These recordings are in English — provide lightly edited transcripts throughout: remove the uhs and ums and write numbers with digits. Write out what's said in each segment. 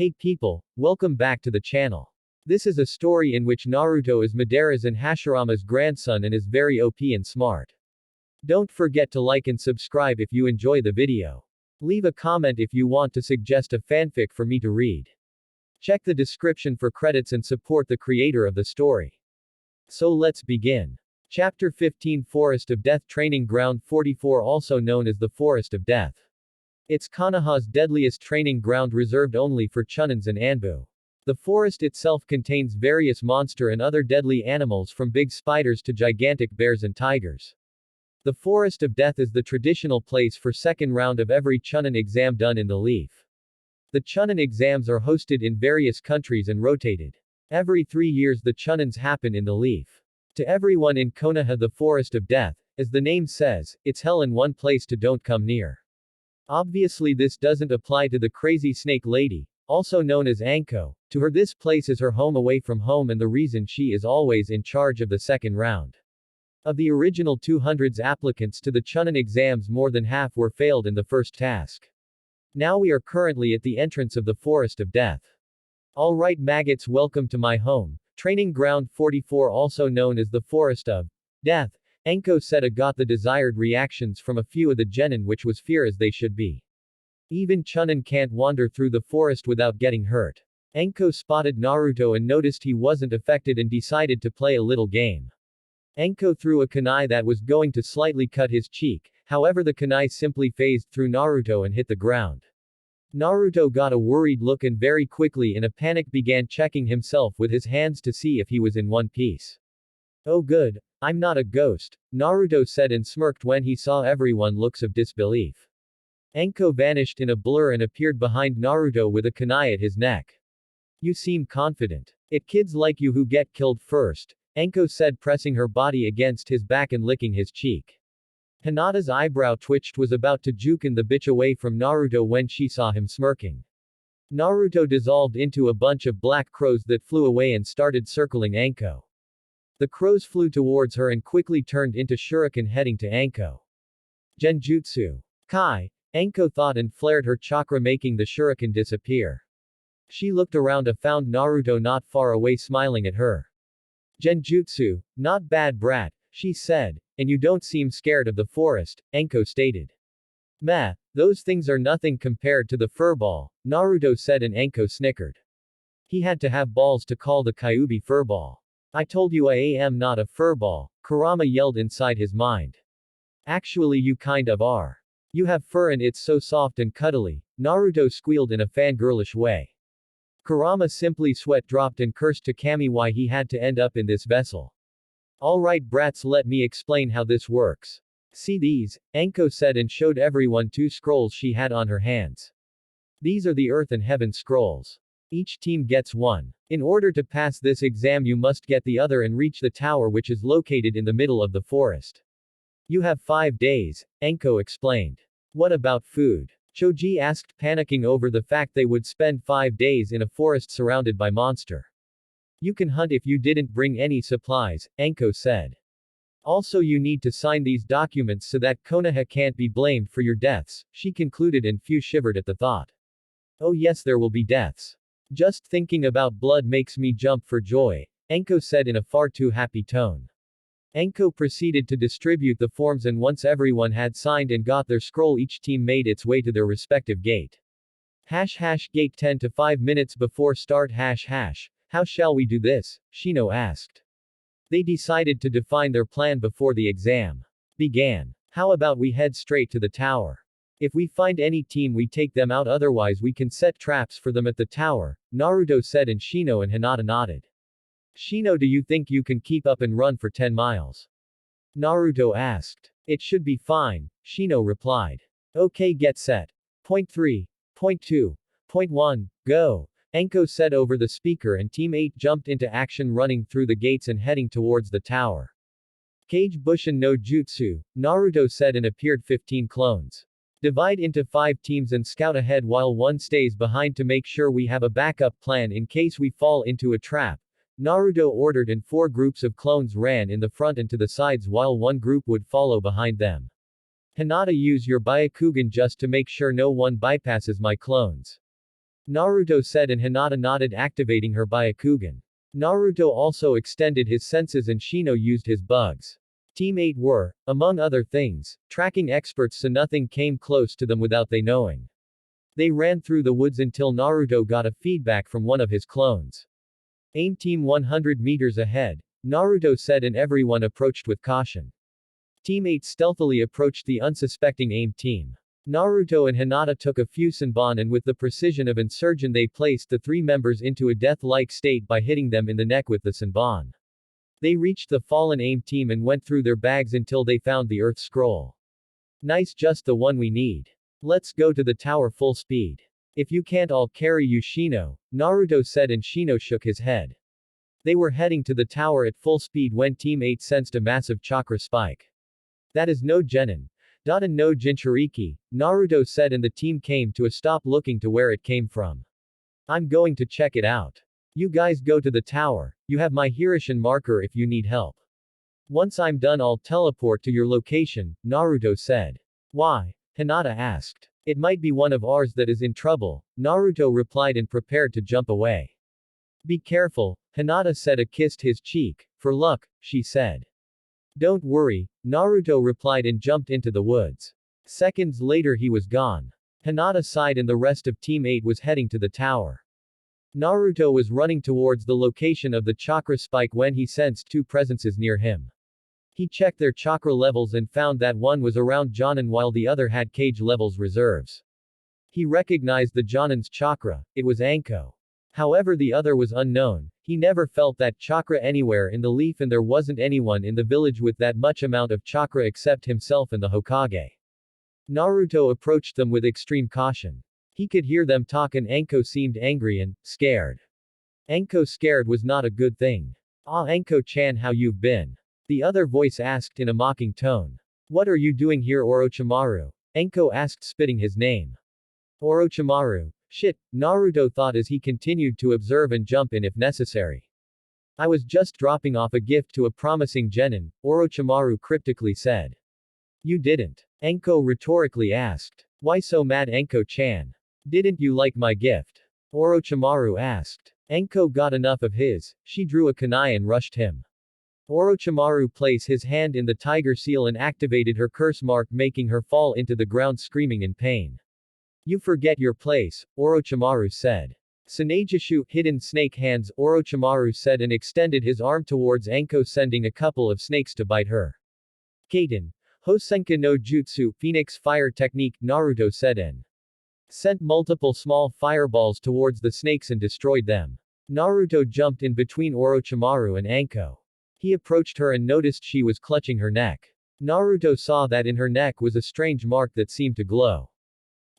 Hey people, welcome back to the channel. This is a story in which Naruto is Madara's and Hashirama's grandson and is very OP and smart. Don't forget to like and subscribe if you enjoy the video. Leave a comment if you want to suggest a fanfic for me to read. Check the description for credits and support the creator of the story. So let's begin. Chapter 15 Forest of Death Training Ground 44, also known as the Forest of Death. It's Konoha's deadliest training ground reserved only for Chunins and Anbu. The forest itself contains various monster and other deadly animals from big spiders to gigantic bears and tigers. The Forest of Death is the traditional place for second round of every Chunin exam done in the Leaf. The Chunin exams are hosted in various countries and rotated. Every 3 years the Chunins happen in the Leaf. To everyone in Konoha, the Forest of Death, as the name says, it's hell in one place to don't come near. Obviously this doesn't apply to the crazy snake lady, also known as Anko. To her this place is her home away from home and the reason she is always in charge of the second round. Of the original 200 applicants to the Chunin exams, more than half were failed in the first task. Now we are currently at the entrance of the Forest of Death. Alright maggots, welcome to my home. Training Ground 44, also known as the Forest of Death. Anko said. Got the desired reactions from a few of the genin, which was fear as they should be. Even Chunin can't wander through the forest without getting hurt. Anko spotted Naruto and noticed he wasn't affected and decided to play a little game. Anko threw a kunai that was going to slightly cut his cheek, however the kunai simply phased through Naruto and hit the ground. Naruto got a worried look and very quickly in a panic began checking himself with his hands to see if he was in one piece. Oh good, I'm not a ghost, Naruto said and smirked when he saw everyone looks of disbelief. Anko vanished in a blur and appeared behind Naruto with a kunai at his neck. You seem confident. It kids like you who get killed first, Anko said, pressing her body against his back and licking his cheek. Hinata's eyebrow twitched, was about to juken the bitch away from Naruto when she saw him smirking. Naruto dissolved into a bunch of black crows that flew away and started circling Anko. The crows flew towards her and quickly turned into shuriken heading to Anko. Genjutsu. Kai, Anko thought and flared her chakra making the shuriken disappear. She looked around and found Naruto not far away smiling at her. Genjutsu, not bad brat, she said, and you don't seem scared of the forest, Anko stated. Meh, those things are nothing compared to the furball, Naruto said and Anko snickered. He had to have balls to call the Kyuubi furball. I told you I am not a furball, Kurama yelled inside his mind. Actually you kind of are. You have fur and it's so soft and cuddly, Naruto squealed in a fangirlish way. Kurama simply sweat dropped and cursed to Kami why he had to end up in this vessel. Alright brats, let me explain how this works. See these, Anko said and showed everyone 2 scrolls she had on her hands. These are the Earth and Heaven scrolls. Each team gets one. In order to pass this exam you must get the other and reach the tower which is located in the middle of the forest. You have 5 days, Anko explained. What about food? Choji asked, panicking over the fact they would spend 5 days in a forest surrounded by monster. You can hunt if you didn't bring any supplies, Anko said. Also you need to sign these documents so that Konoha can't be blamed for your deaths, she concluded and Fu shivered at the thought. Oh yes, there will be deaths. Just thinking about blood makes me jump for joy, Anko said in a far too happy tone. Anko proceeded to distribute the forms and once everyone had signed and got their scroll each team made its way to their respective gate. Gate 10 to 5 minutes before start How shall we do this? Shino asked. They decided to define their plan before the exam began. How about we head straight to the tower? If we find any team we take them out, otherwise we can set traps for them at the tower, Naruto said and Shino and Hinata nodded. Shino, do you think you can keep up and run for 10 miles? Naruto asked. It should be fine, Shino replied. Okay, get set. Point 3. Point 2. Point 1, go. Anko said over the speaker and Team 8 jumped into action running through the gates and heading towards the tower. Kage Bushin no Jutsu, Naruto said and appeared 15 clones. Divide into 5 teams and scout ahead while one stays behind to make sure we have a backup plan in case we fall into a trap, Naruto ordered and 4 groups of clones ran in the front and to the sides while one group would follow behind them. Hinata, use your Byakugan just to make sure no one bypasses my clones. Naruto said and Hinata nodded, activating her Byakugan. Naruto also extended his senses and Shino used his bugs. Team 8 were, among other things, tracking experts so nothing came close to them without they knowing. They ran through the woods until Naruto got a feedback from one of his clones. Aim team 100 meters ahead, Naruto said and everyone approached with caution. Team 8 stealthily approached the unsuspecting aim team. Naruto and Hinata took a few Senbon and with the precision of insurgent they placed the three members into a death-like state by hitting them in the neck with the Senbon. They reached the fallen aim team and went through their bags until they found the Earth Scroll. Nice, just the one we need. Let's go to the tower full speed. If you can't, I'll carry you, Shino, Naruto said and Shino shook his head. They were heading to the tower at full speed when Team 8 sensed a massive chakra spike. That is no Genin. Dadan no Jinchuriki, Naruto said and the team came to a stop looking to where it came from. I'm going to check it out. You guys go to the tower, you have my Hirishin marker if you need help. Once I'm done I'll teleport to your location, Naruto said. Why? Hinata asked. It might be one of ours that is in trouble, Naruto replied and prepared to jump away. Be careful, Hinata said and kissed his cheek. For luck, she said. Don't worry, Naruto replied and jumped into the woods. Seconds later he was gone. Hinata sighed and the rest of Team 8 was heading to the tower. Naruto was running towards the location of the chakra spike when he sensed two presences near him. He checked their chakra levels and found that one was around Jonin while the other had cage levels reserves. He recognized the Jonin's chakra, it was Anko. However, the other was unknown. He never felt that chakra anywhere in the leaf and there wasn't anyone in the village with that much amount of chakra except himself and the Hokage. Naruto approached them with extreme caution. He could hear them talk and Anko seemed angry and scared. Anko scared was not a good thing. Ah, Anko-chan, how you've been? The other voice asked in a mocking tone. What are you doing here, Orochimaru? Anko asked, spitting his name. Orochimaru. Shit, Naruto thought as he continued to observe and jump in if necessary. I was just dropping off a gift to a promising genin, Orochimaru cryptically said. You didn't? Anko rhetorically asked. Why so mad, Anko-chan? Didn't you like my gift? Orochimaru asked. Anko got enough of his, she drew a kunai and rushed him. Orochimaru placed his hand in the tiger seal and activated her curse mark, making her fall into the ground screaming in pain. You forget your place, Orochimaru said. Tsunejishu, hidden snake hands, Orochimaru said and extended his arm towards Anko, sending a couple of snakes to bite her. Kaiten. Hosenka no Jutsu, Phoenix Fire Technique, Naruto said and sent multiple small fireballs towards the snakes and destroyed them. Naruto jumped in between Orochimaru and Anko. He approached her and noticed she was clutching her neck. Naruto saw that in her neck was a strange mark that seemed to glow.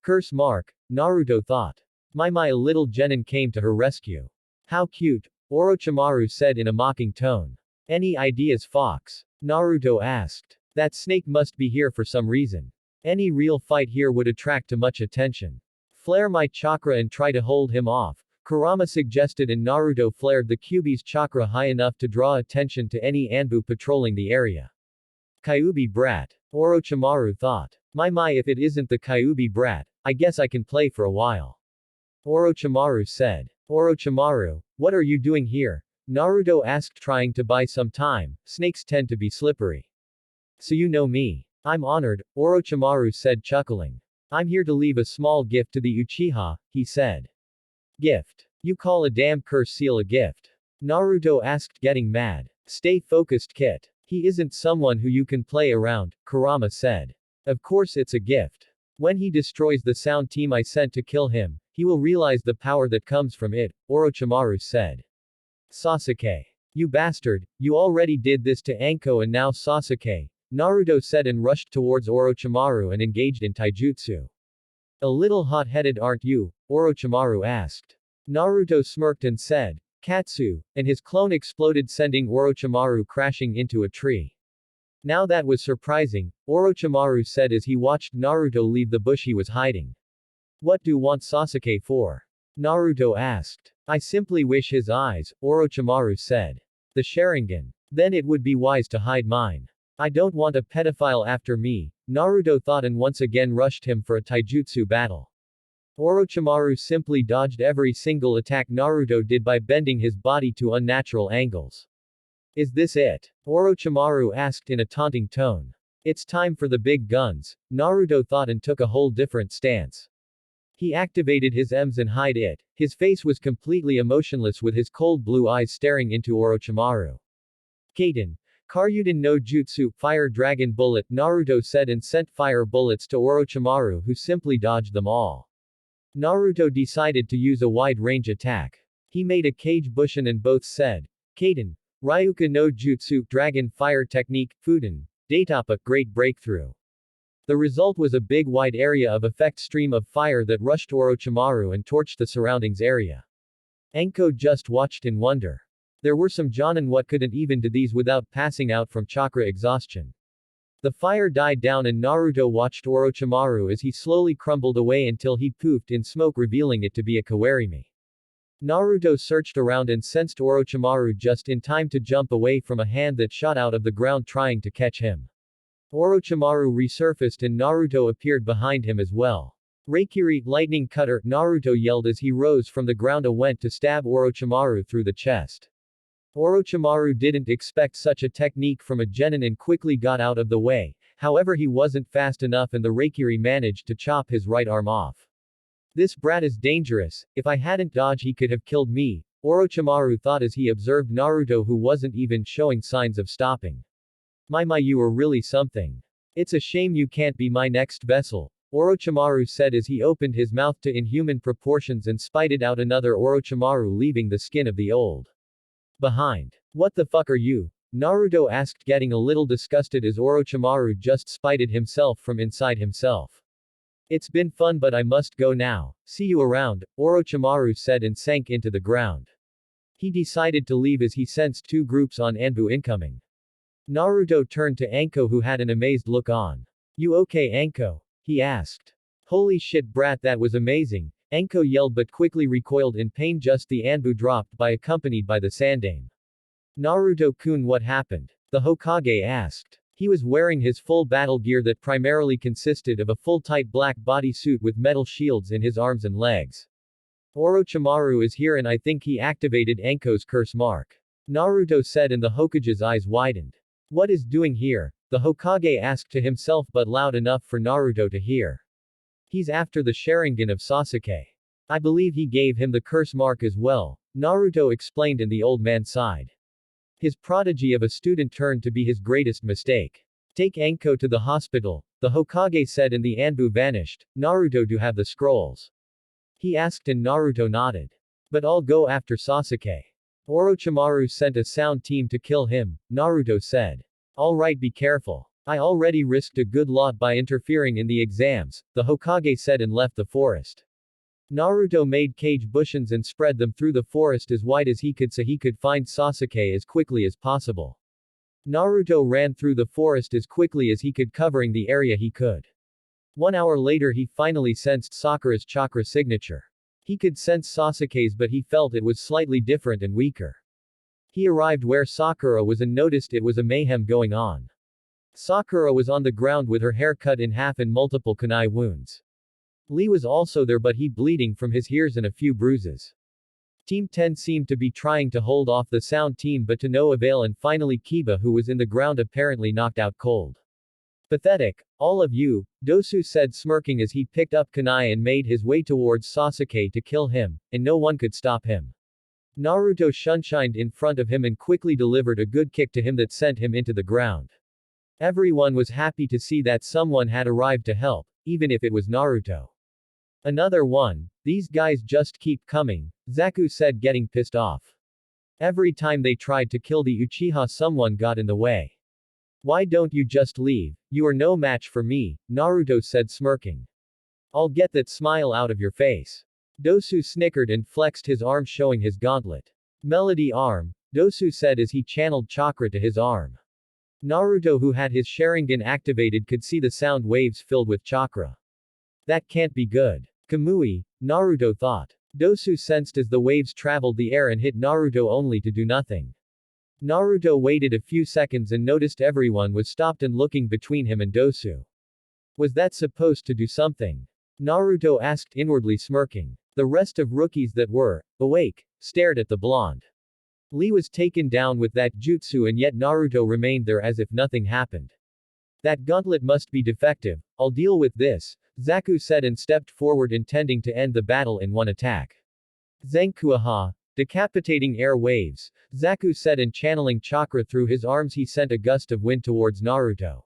Curse mark, Naruto thought. My little genin came to her rescue. How cute, Orochimaru said in a mocking tone. Any ideas, Fox? Naruto asked. That snake must be here for some reason. Any real fight here would attract too much attention. Flare my chakra and try to hold him off, Kurama suggested and Naruto flared the Kyuubi's chakra high enough to draw attention to any Anbu patrolling the area. Kyuubi brat, Orochimaru thought. My if it isn't the Kyuubi brat, I guess I can play for a while. Orochimaru said. Orochimaru, what are you doing here? Naruto asked, trying to buy some time. Snakes tend to be slippery. So you know me. I'm honored, Orochimaru said, chuckling. I'm here to leave a small gift to the Uchiha, he said. Gift? You call a damn curse seal a gift? Naruto asked, getting mad. Stay focused, Kit. He isn't someone who you can play around, Kurama said. Of course it's a gift. When he destroys the sound team I sent to kill him, he will realize the power that comes from it, Orochimaru said. Sasuke. You bastard, you already did this to Anko and now Sasuke, Naruto said and rushed towards Orochimaru and engaged in taijutsu. A little hot-headed, aren't you? Orochimaru asked. Naruto smirked and said, Katsu, and his clone exploded, sending Orochimaru crashing into a tree. Now that was surprising, Orochimaru said as he watched Naruto leave the bush he was hiding. What do you want Sasuke for? Naruto asked. I simply wish his eyes, Orochimaru said. The Sharingan. Then it would be wise to hide mine. I don't want a pedophile after me, Naruto thought and once again rushed him for a taijutsu battle. Orochimaru simply dodged every single attack Naruto did by bending his body to unnatural angles. Is this it? Orochimaru asked in a taunting tone. It's time for the big guns, Naruto thought and took a whole different stance. He activated his M's and hide it. His face was completely emotionless with his cold blue eyes staring into Orochimaru. Kaiten. Karyudan no Jutsu, Fire Dragon Bullet, Naruto said and sent fire bullets to Orochimaru who simply dodged them all. Naruto decided to use a wide-range attack. He made a Kage Bushin and both said, Kaiten. Ryuka no Jutsu, Dragon Fire Technique, Fuden. Daitapa, Great Breakthrough. The result was a big wide area of effect stream of fire that rushed Orochimaru and torched the surroundings area. Enko just watched in wonder. There were some Jonin what couldn't even do these without passing out from chakra exhaustion. The fire died down and Naruto watched Orochimaru as he slowly crumbled away until he poofed in smoke revealing it to be a Kawarimi. Naruto searched around and sensed Orochimaru just in time to jump away from a hand that shot out of the ground trying to catch him. Orochimaru resurfaced and Naruto appeared behind him as well. Reikiri, lightning cutter, Naruto yelled as he rose from the ground and went to stab Orochimaru through the chest. Orochimaru didn't expect such a technique from a genin and quickly got out of the way, however he wasn't fast enough and the Reikiri managed to chop his right arm off. This brat is dangerous, if I hadn't dodged he could have killed me, Orochimaru thought as he observed Naruto who wasn't even showing signs of stopping. My you are really something. It's a shame you can't be my next vessel, Orochimaru said as he opened his mouth to inhuman proportions and spited out another Orochimaru leaving the skin of the old. Behind. What the fuck are you? Naruto asked getting a little disgusted as Orochimaru just spited himself from inside himself. It's been fun but I must go now, see you around, Orochimaru said and sank into the ground. He decided to leave as he sensed two groups on Anbu incoming. Naruto turned to Anko who had an amazed look on. You okay Anko? He asked. Holy shit brat that was amazing, Anko yelled but quickly recoiled in pain just the Anbu dropped by accompanied by the Sandame. Naruto-kun what happened? The Hokage asked. He was wearing his full battle gear that primarily consisted of a full tight black bodysuit with metal shields in his arms and legs. Orochimaru is here and I think he activated Anko's curse mark. Naruto said and the Hokage's eyes widened. What is doing here? The Hokage asked to himself but loud enough for Naruto to hear. He's after the Sharingan of Sasuke. I believe he gave him the curse mark as well, Naruto explained and the old man sighed. His prodigy of a student turned to be his greatest mistake. Take Anko to the hospital, the Hokage said and the Anbu vanished. Naruto do have the scrolls? He asked and Naruto nodded. But I'll go after Sasuke. Orochimaru sent a sound team to kill him, Naruto said. Alright be careful. I already risked a good lot by interfering in the exams, the Hokage said and left the forest. Naruto made Kage Bushins and spread them through the forest as wide as he could so he could find Sasuke as quickly as possible. Naruto ran through the forest as quickly as he could covering the area he could. 1 hour later he finally sensed Sakura's chakra signature. He could sense Sasuke's but he felt it was slightly different and weaker. He arrived where Sakura was and noticed it was a mayhem going on. Sakura was on the ground with her hair cut in half and multiple kunai wounds. Lee was also there but he bleeding from his ears and a few bruises. Team 10 seemed to be trying to hold off the sound team but to no avail and finally Kiba who was in the ground apparently knocked out cold. Pathetic, all of you, Dosu said smirking as he picked up kunai and made his way towards Sasuke to kill him, and no one could stop him. Naruto shunshined in front of him and quickly delivered a good kick to him that sent him into the ground. Everyone was happy to see that someone had arrived to help, even if it was Naruto. Another one, these guys just keep coming, Zaku said getting pissed off. Every time they tried to kill the Uchiha someone got in the way. Why don't you just leave, you are no match for me, Naruto said smirking. I'll get that smile out of your face. Dosu snickered and flexed his arm showing his gauntlet. Melody arm, Dosu said as he channeled chakra to his arm. Naruto who had his Sharingan activated could see the sound waves filled with chakra. That can't be good. Kamui, Naruto thought. Dosu sensed as the waves traveled the air and hit Naruto only to do nothing. Naruto waited a few seconds and noticed everyone was stopped and looking between him and Dosu. Was that supposed to do something? Naruto asked inwardly smirking. The rest of rookies that were awake stared at the blonde. Lee was taken down with that jutsu and yet Naruto remained there as if nothing happened. That gauntlet must be defective, I'll deal with this, Zaku said and stepped forward intending to end the battle in one attack. Zenkuaha, decapitating air waves, Zaku said and channeling chakra through his arms he sent a gust of wind towards Naruto.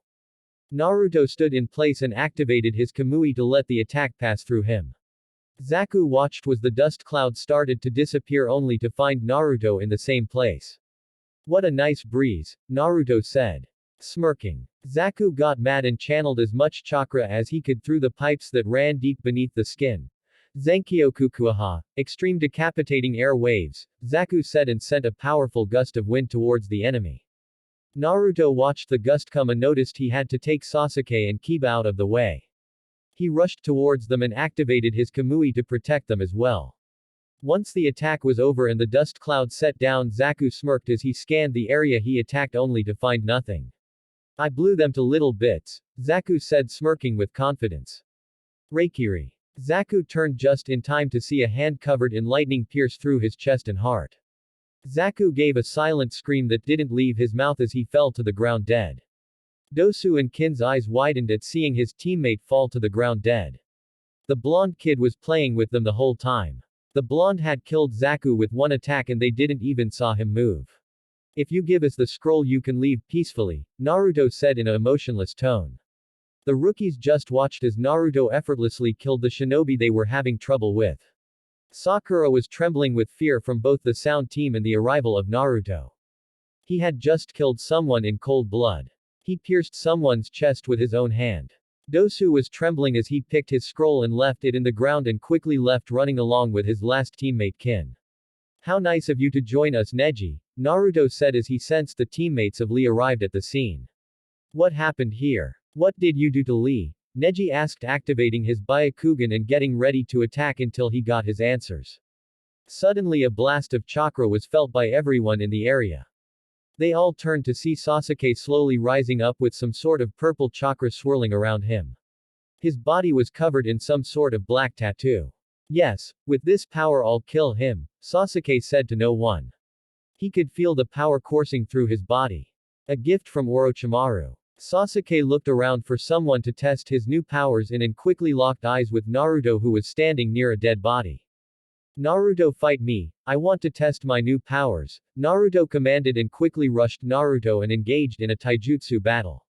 Naruto stood in place and activated his Kamui to let the attack pass through him. Zaku watched as the dust cloud started to disappear only to find Naruto in the same place. What a nice breeze, Naruto said. Smirking. Zaku got mad and channeled as much chakra as he could through the pipes that ran deep beneath the skin. Zenkyokukuaha, extreme decapitating air waves, Zaku said and sent a powerful gust of wind towards the enemy. Naruto watched the gust come and noticed he had to take Sasuke and Kiba out of the way. He rushed towards them and activated his Kamui to protect them as well. Once the attack was over and the dust cloud set down, Zaku smirked as he scanned the area he attacked only to find nothing. I blew them to little bits, Zaku said smirking with confidence. Reikiri. Zaku turned just in time to see a hand covered in lightning pierce through his chest and heart. Zaku gave a silent scream that didn't leave his mouth as he fell to the ground dead. Dosu and Kin's eyes widened at seeing his teammate fall to the ground dead. The blonde kid was playing with them the whole time. The blonde had killed Zaku with one attack and they didn't even saw him move. If you give us the scroll you can leave peacefully, Naruto said in an emotionless tone. The rookies just watched as Naruto effortlessly killed the shinobi they were having trouble with. Sakura was trembling with fear from both the sound team and the arrival of Naruto. He had just killed someone in cold blood. He pierced someone's chest with his own hand. Dosu was trembling as he picked his scroll and left it in the ground and quickly left running along with his last teammate Kin. How nice of you to join us Neji, Naruto said as he sensed the teammates of Lee arrived at the scene. What happened here? What did you do to Lee? Neji asked activating his Byakugan and getting ready to attack until he got his answers. Suddenly a blast of chakra was felt by everyone in the area. They all turned to see Sasuke slowly rising up with some sort of purple chakra swirling around him. His body was covered in some sort of black tattoo. Yes, with this power I'll kill him, Sasuke said to no one. He could feel the power coursing through his body. A gift from Orochimaru. Sasuke looked around for someone to test his new powers in and quickly locked eyes with Naruto who was standing near a dead body. Naruto, fight me, I want to test my new powers, Naruto commanded and quickly rushed Naruto and engaged in a taijutsu battle.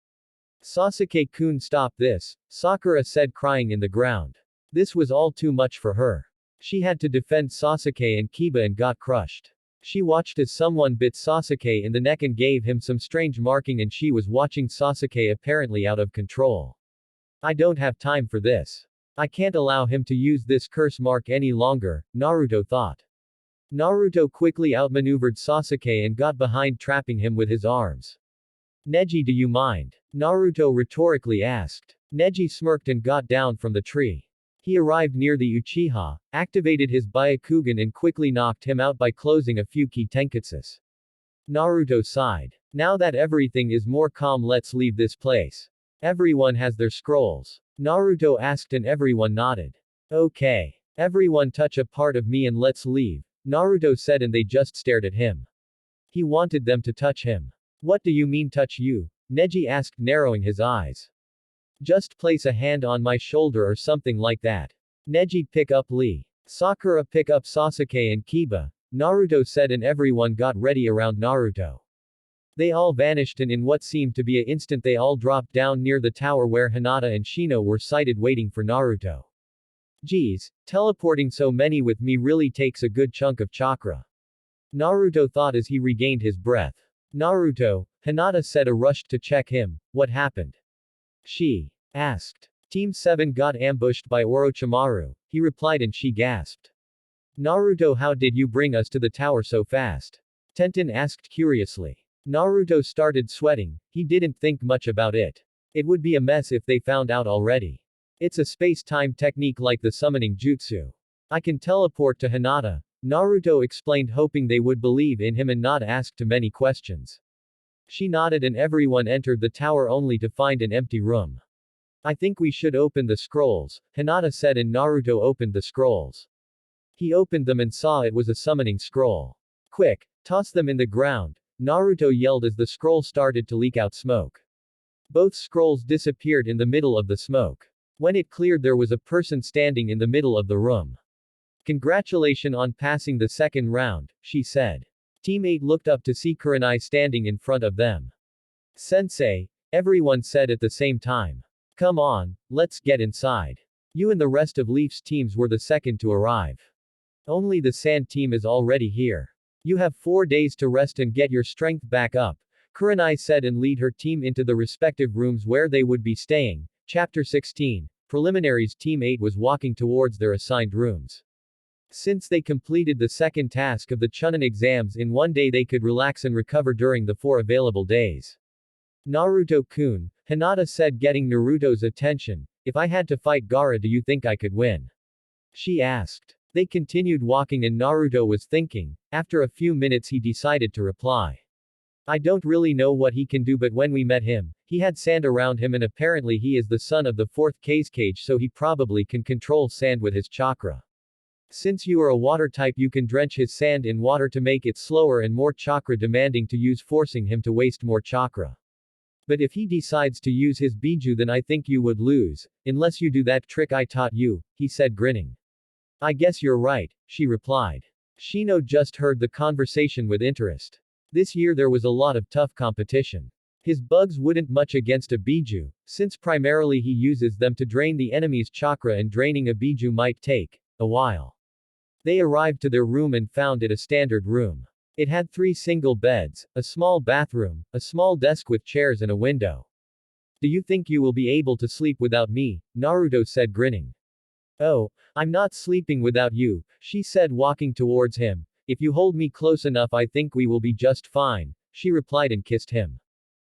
Sasuke-kun, stop this, Sakura said crying in the ground. This was all too much for her. She had to defend Sasuke and Kiba and got crushed. She watched as someone bit Sasuke in the neck and gave him some strange marking and she was watching Sasuke apparently out of control. I don't have time for this. I can't allow him to use this curse mark any longer, Naruto thought. Naruto quickly outmaneuvered Sasuke and got behind trapping him with his arms. Neji, do you mind? Naruto rhetorically asked. Neji smirked and got down from the tree. He arrived near the Uchiha, activated his Byakugan and quickly knocked him out by closing a few key tenketsus. Naruto sighed. Now that everything is more calm, let's leave this place. Everyone has their scrolls. Naruto asked and everyone nodded. Okay. Everyone touch a part of me and let's leave, Naruto said and they just stared at him. He wanted them to touch him. What do you mean touch you? Neji asked narrowing his eyes. Just place a hand on my shoulder or something like that. Neji, pick up Lee. Sakura, pick up Sasuke and Kiba, Naruto said and everyone got ready around Naruto. They all vanished and in what seemed to be an instant they all dropped down near the tower where Hinata and Shino were sighted waiting for Naruto. Geez, teleporting so many with me really takes a good chunk of chakra. Naruto thought as he regained his breath. Naruto, Hinata said rushed to check him, what happened? She asked. Team 7 got ambushed by Orochimaru, he replied and she gasped. Naruto, how did you bring us to the tower so fast? Tenten asked curiously. Naruto started sweating, he didn't think much about it. It would be a mess if they found out already. It's a space-time technique like the summoning jutsu. I can teleport to Hinata, Naruto explained hoping they would believe in him and not ask too many questions. She nodded and everyone entered the tower only to find an empty room. I think we should open the scrolls, Hinata said, and Naruto opened the scrolls. He opened them and saw it was a summoning scroll. Quick, toss them in the ground, Naruto yelled as the scroll started to leak out smoke. Both scrolls disappeared in the middle of the smoke. When it cleared, there was a person standing in the middle of the room. Congratulations on passing the second round, she said. Team 8 looked up to see Kurenai standing in front of them. Sensei, everyone said at the same time. Come on, let's get inside. You and the rest of Leaf's teams were the second to arrive. Only the Sand team is already here. You have 4 days to rest and get your strength back up, Kurenai said, and lead her team into the respective rooms where they would be staying. Chapter 16. Preliminaries. Team 8 was walking towards their assigned rooms. Since they completed the second task of the Chunin exams in 1 day, they could relax and recover during the 4 available days. Naruto-kun, Hinata said, getting Naruto's attention, if I had to fight Gaara, do you think I could win? She asked. They continued walking and Naruto was thinking. After a few minutes he decided to reply. I don't really know what he can do, but when we met him, he had sand around him and apparently he is the son of the 4th Kazekage, so he probably can control sand with his chakra. Since you are a water type, you can drench his sand in water to make it slower and more chakra demanding to use, forcing him to waste more chakra. But if he decides to use his Biju, then I think you would lose, unless you do that trick I taught you, he said, grinning. I guess you're right, she replied. Shino just heard the conversation with interest. This year there was a lot of tough competition. His bugs wouldn't much against a Biju, since primarily he uses them to drain the enemy's chakra, and draining a Biju might take a while. They arrived to their room and found it a standard room. It had 3 single beds, a small bathroom, a small desk with chairs and a window. Do you think you will be able to sleep without me? Naruto said, grinning. Oh, I'm not sleeping without you, she said, walking towards him. If you hold me close enough, I think we will be just fine, she replied and kissed him.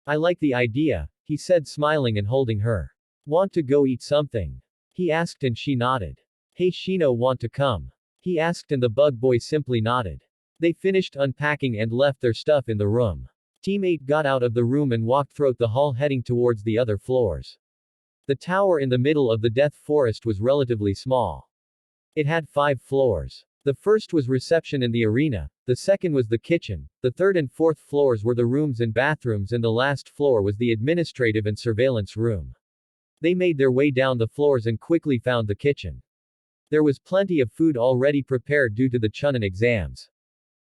I like the idea, he said, smiling and holding her. Want to go eat something? He asked and she nodded. Hey Shino, want to come? He asked and the bug boy simply nodded. They finished unpacking and left their stuff in the room. Team 8 got out of the room and walked throughout the hall, heading towards the other floors. The tower in the middle of the Death Forest was relatively small. It had 5 floors. The first was reception and the arena, the second was the kitchen, the third and fourth floors were the rooms and bathrooms, and the last floor was the administrative and surveillance room. They made their way down the floors and quickly found the kitchen. There was plenty of food already prepared due to the Chunin exams.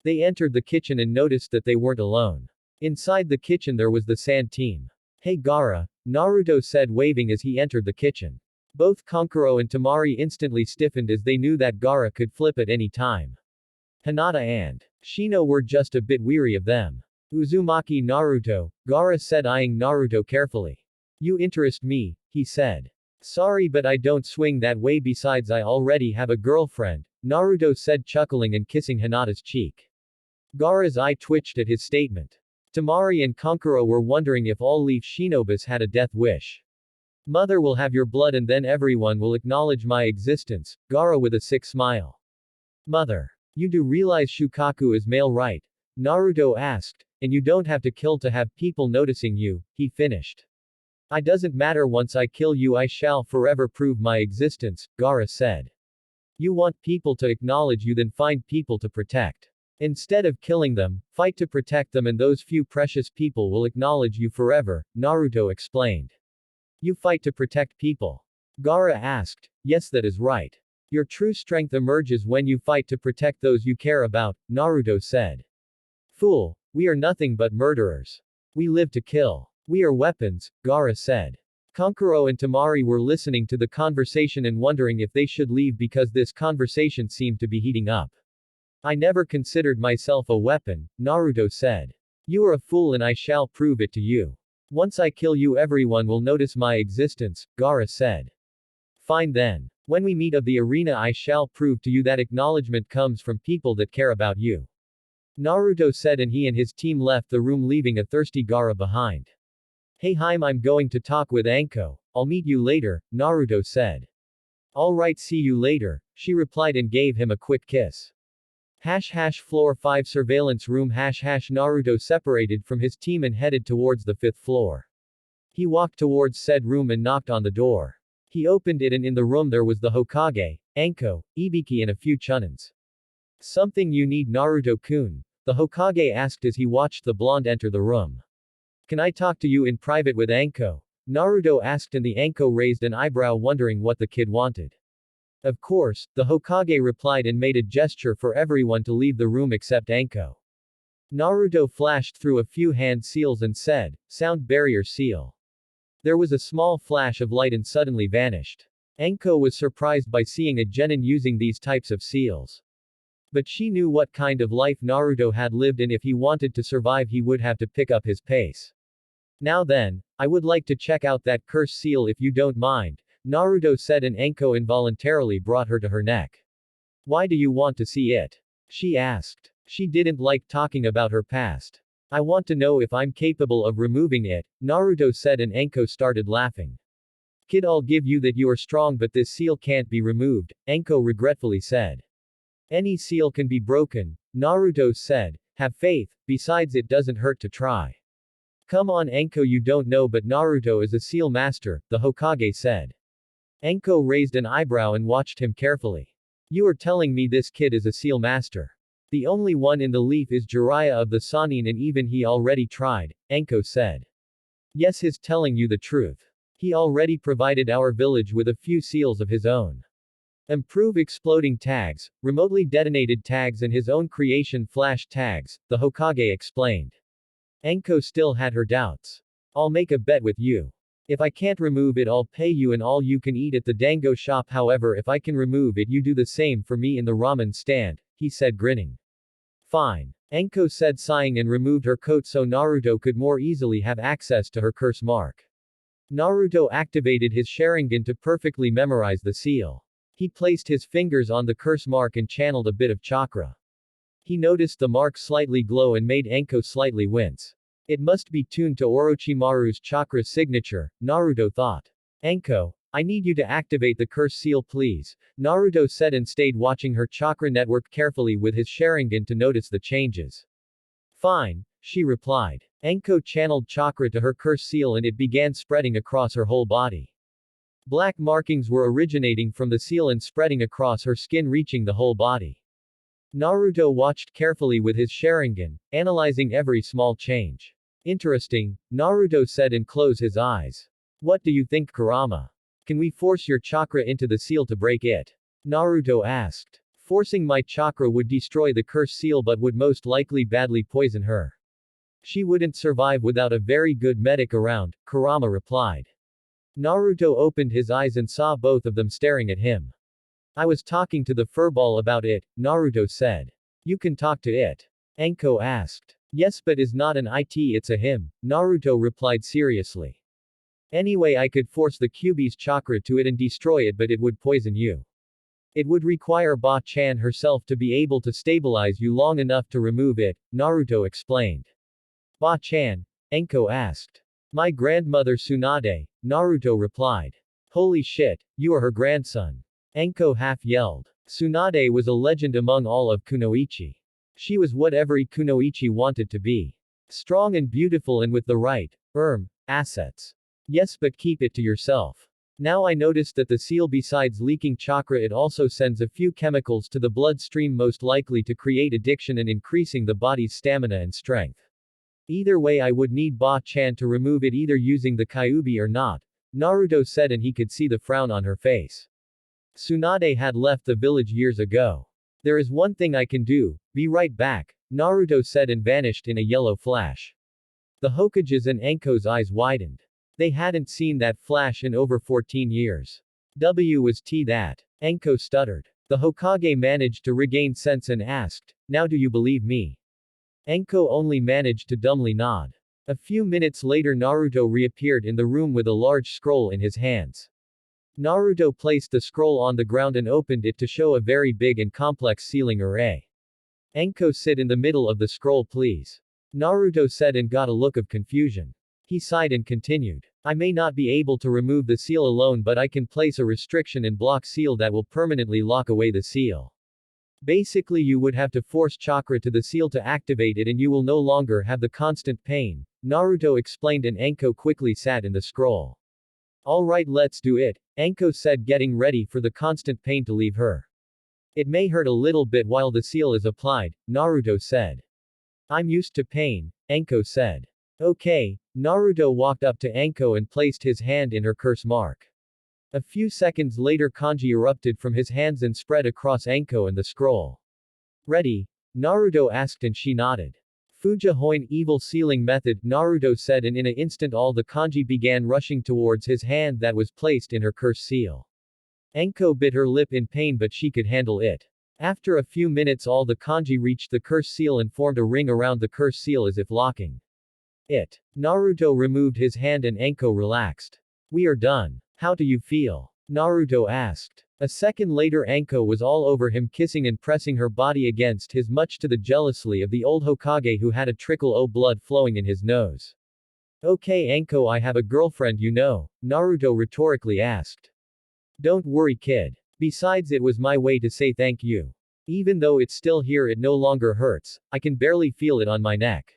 They entered the kitchen and noticed that they weren't alone. Inside the kitchen there was the Sand team. Hey Gaara, Naruto said, waving as he entered the kitchen. Both Kankuro and Temari instantly stiffened as they knew that Gaara could flip at any time. Hinata and Shino were just a bit weary of them. Uzumaki Naruto, Gaara said, eyeing Naruto carefully. You interest me, he said. Sorry, but I don't swing that way, besides I already have a girlfriend, Naruto said, chuckling and kissing Hinata's cheek. Gaara's eye twitched at his statement. Temari and Kankuro were wondering if all Leaf Shinobis had a death wish. Mother will have your blood and then everyone will acknowledge my existence, Gaara with a sick smile. Mother. You do realize Shukaku is male, right? Naruto asked. And you don't have to kill to have people noticing you, he finished. I doesn't matter, once I kill you I shall forever prove my existence, Gaara said. You want people to acknowledge you, then find people to protect. Instead of killing them, fight to protect them, and those few precious people will acknowledge you forever, Naruto explained. You fight to protect people? Gaara asked. Yes, that is right. Your true strength emerges when you fight to protect those you care about, Naruto said. Fool, we are nothing but murderers. We live to kill. We are weapons, Gaara said. Kankuro and Temari were listening to the conversation and wondering if they should leave because this conversation seemed to be heating up. I never considered myself a weapon, Naruto said. You are a fool and I shall prove it to you. Once I kill you everyone will notice my existence, Gaara said. Fine then. When we meet of the arena I shall prove to you that acknowledgement comes from people that care about you. Naruto said, and he and his team left the room, leaving a thirsty Gaara behind. Hey Haim, I'm going to talk with Anko. I'll meet you later, Naruto said. Alright, see you later, she replied and gave him a quick kiss. Floor 5 surveillance room. Naruto separated from his team and headed towards the 5th floor. He walked towards said room and knocked on the door. He opened it and in the room there was the Hokage, Anko, Ibiki and a few chunins. Something you need Naruto-kun? The Hokage asked as he watched the blonde enter the room. Can I talk to you in private with Anko? Naruto asked and the Anko raised an eyebrow wondering what the kid wanted. Of course, the Hokage replied and made a gesture for everyone to leave the room except Anko. Naruto flashed through a few hand seals and said, "Sound barrier seal." There was a small flash of light and suddenly vanished. Anko was surprised by seeing a genin using these types of seals. But she knew what kind of life Naruto had lived and if he wanted to survive he would have to pick up his pace. Now then, I would like to check out that curse seal if you don't mind, Naruto said and Anko involuntarily brought her to her neck. Why do you want to see it? She asked. She didn't like talking about her past. I want to know if I'm capable of removing it, Naruto said and Anko started laughing. Kid, I'll give you that you are strong but this seal can't be removed, Anko regretfully said. Any seal can be broken, Naruto said. Have faith, besides it doesn't hurt to try. Come on Anko, you don't know but Naruto is a seal master, the Hokage said. Anko raised an eyebrow and watched him carefully. You are telling me this kid is a seal master? The only one in the leaf is Jiraiya of the Sannin and even he already tried, Anko said. Yes, he's telling you the truth. He already provided our village with a few seals of his own. Improve exploding tags, remotely detonated tags and his own creation flash tags, the Hokage explained. Anko still had her doubts. I'll make a bet with you. If I can't remove it I'll pay you an all you can eat at the dango shop, however if I can remove it you do the same for me in the ramen stand, he said grinning. Fine. Anko said sighing and removed her coat so Naruto could more easily have access to her curse mark. Naruto activated his Sharingan to perfectly memorize the seal. He placed his fingers on the curse mark and channeled a bit of chakra. He noticed the mark slightly glow and made Anko slightly wince. It must be tuned to Orochimaru's chakra signature, Naruto thought. Anko, I need you to activate the curse seal please, Naruto said and stayed watching her chakra network carefully with his Sharingan to notice the changes. Fine, she replied. Anko channeled chakra to her curse seal and it began spreading across her whole body. Black markings were originating from the seal and spreading across her skin reaching the whole body. Naruto watched carefully with his Sharingan, analyzing every small change. Interesting, Naruto said and closed his eyes. What do you think, Kurama? Can we force your chakra into the seal to break it? Naruto asked. Forcing my chakra would destroy the curse seal but would most likely badly poison her. She wouldn't survive without a very good medic around, Kurama replied. Naruto opened his eyes and saw both of them staring at him. I was talking to the furball about it, Naruto said. You can talk to it? Anko asked. Yes, but is not an it's a him, Naruto replied seriously. Anyway, I could force the Kyuubi's chakra to it and destroy it, but it would poison you. It would require Ba-chan herself to be able to stabilize you long enough to remove it, Naruto explained. Ba-chan? Anko asked. My grandmother Tsunade, Naruto replied. Holy shit, you are her grandson. Anko half yelled. Tsunade was a legend among all of Kunoichi. She was what every Kunoichi wanted to be. Strong and beautiful and with the right, assets. Yes, but keep it to yourself. Now I noticed that the seal besides leaking chakra it also sends a few chemicals to the bloodstream most likely to create addiction and increasing the body's stamina and strength. Either way I would need Ba-chan to remove it either using the Kyuubi or not, Naruto said and he could see the frown on her face. Tsunade had left the village years ago. There is one thing I can do, be right back, Naruto said and vanished in a yellow flash. The Hokage's and Anko's eyes widened. They hadn't seen that flash in over 14 years. Was that? Anko stuttered. The Hokage managed to regain sense and asked, now do you believe me? Anko only managed to dumbly nod. A few minutes later Naruto reappeared in the room with a large scroll in his hands. Naruto placed the scroll on the ground and opened it to show a very big and complex sealing array. Anko, sit in the middle of the scroll please. Naruto said and got a look of confusion. He sighed and continued. I may not be able to remove the seal alone but I can place a restriction and block seal that will permanently lock away the seal. Basically you would have to force chakra to the seal to activate it and you will no longer have the constant pain, Naruto explained and Anko quickly sat in the scroll. Alright, let's do it, Anko said, getting ready for the constant pain to leave her. It may hurt a little bit while the seal is applied, Naruto said. I'm used to pain, Anko said. Okay, Naruto walked up to Anko and placed his hand in her curse mark. A few seconds later kanji erupted from his hands and spread across Anko and the scroll. Ready? Naruto asked and she nodded. Fuja Hoin evil sealing method, Naruto said, and in an instant all the kanji began rushing towards his hand that was placed in her curse seal. Anko bit her lip in pain but she could handle it. After a few minutes all the kanji reached the curse seal and formed a ring around the curse seal as if locking it. Naruto removed his hand and Anko relaxed. We are done. How do you feel? Naruto asked. A second later Anko was all over him, kissing and pressing her body against his, much to the jealousy of the old Hokage who had a trickle of blood flowing in his nose. Okay Anko, I have a girlfriend you know, Naruto rhetorically asked. Don't worry kid. Besides, it was my way to say thank you. Even though it's still here, it no longer hurts, I can barely feel it on my neck.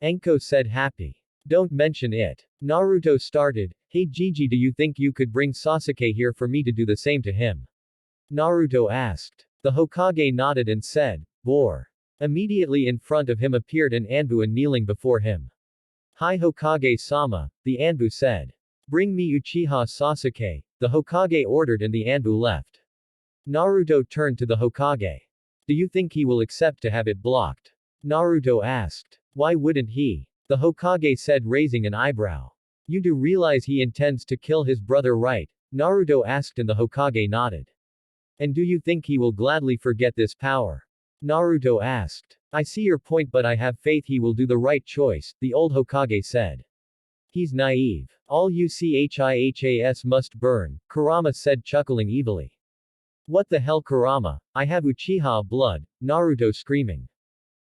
Anko said happy. Don't mention it. Naruto started. Hey Gigi, do you think you could bring Sasuke here for me to do the same to him? Naruto asked. The Hokage nodded and said, Bore. Immediately in front of him appeared an Anbu and kneeling before him. Hi Hokage-sama, the Anbu said. Bring me Uchiha Sasuke, the Hokage ordered and the Anbu left. Naruto turned to the Hokage. Do you think he will accept to have it blocked? Naruto asked. Why wouldn't he? The Hokage said, raising an eyebrow. You do realize he intends to kill his brother, right? Naruto asked and the Hokage nodded. And do you think he will gladly forget this power? Naruto asked. I see your point but I have faith he will do the right choice, the old Hokage said. He's naive. All Uchihas must burn, Kurama said, chuckling evilly. What the hell Kurama? I have Uchiha blood, Naruto screaming.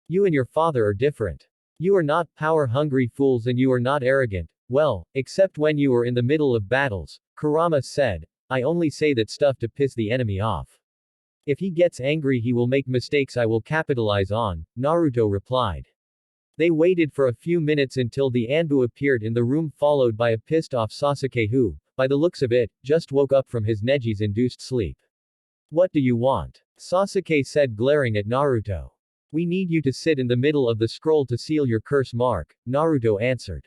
You and your father are different. You are not power-hungry fools and you are not arrogant, well, except when you are in the middle of battles, Kurama said. I only say that stuff to piss the enemy off. If he gets angry he will make mistakes I will capitalize on, Naruto replied. They waited for a few minutes until the Anbu appeared in the room followed by a pissed-off Sasuke who, by the looks of it, just woke up from his Neji's-induced sleep. What do you want? Sasuke said, glaring at Naruto. We need you to sit in the middle of the scroll to seal your curse mark, Naruto answered.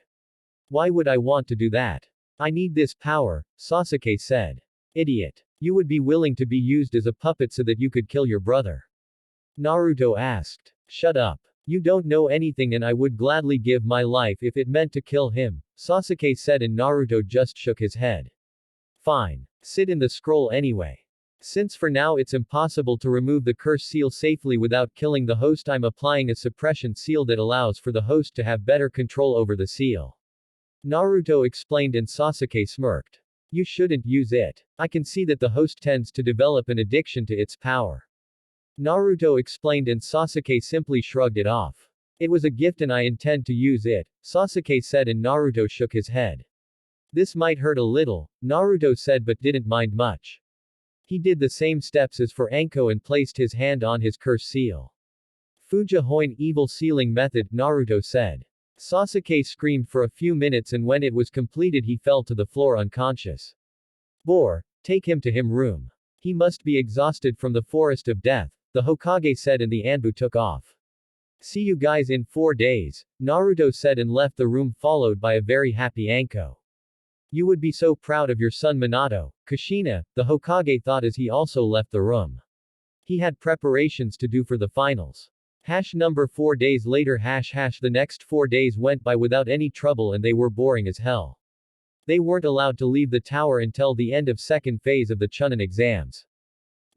Why would I want to do that? I need this power, Sasuke said. Idiot. You would be willing to be used as a puppet so that you could kill your brother. Naruto asked. Shut up. You don't know anything and I would gladly give my life if it meant to kill him, Sasuke said and Naruto just shook his head. Fine. Sit in the scroll anyway. Since for now it's impossible to remove the curse seal safely without killing the host, I'm applying a suppression seal that allows for the host to have better control over the seal. Naruto explained and Sasuke smirked. You shouldn't use it. I can see that the host tends to develop an addiction to its power. Naruto explained and Sasuke simply shrugged it off. It was a gift and I intend to use it, Sasuke said and Naruto shook his head. This might hurt a little, Naruto said but didn't mind much. He did the same steps as for Anko and placed his hand on his curse seal. Fuja Hoin evil sealing method, Naruto said. Sasuke screamed for a few minutes and when it was completed he fell to the floor unconscious. Bore, take him to him room. He must be exhausted from the forest of death, the Hokage said and the Anbu took off. See you guys in 4 days, Naruto said and left the room followed by a very happy Anko. You would be so proud of your son Minato, Kushina, the Hokage thought as he also left the room. He had preparations to do for the finals. Number 4 days later the next 4 days went by without any trouble and they were boring as hell. They weren't allowed to leave the tower until the end of second phase of the Chunin exams.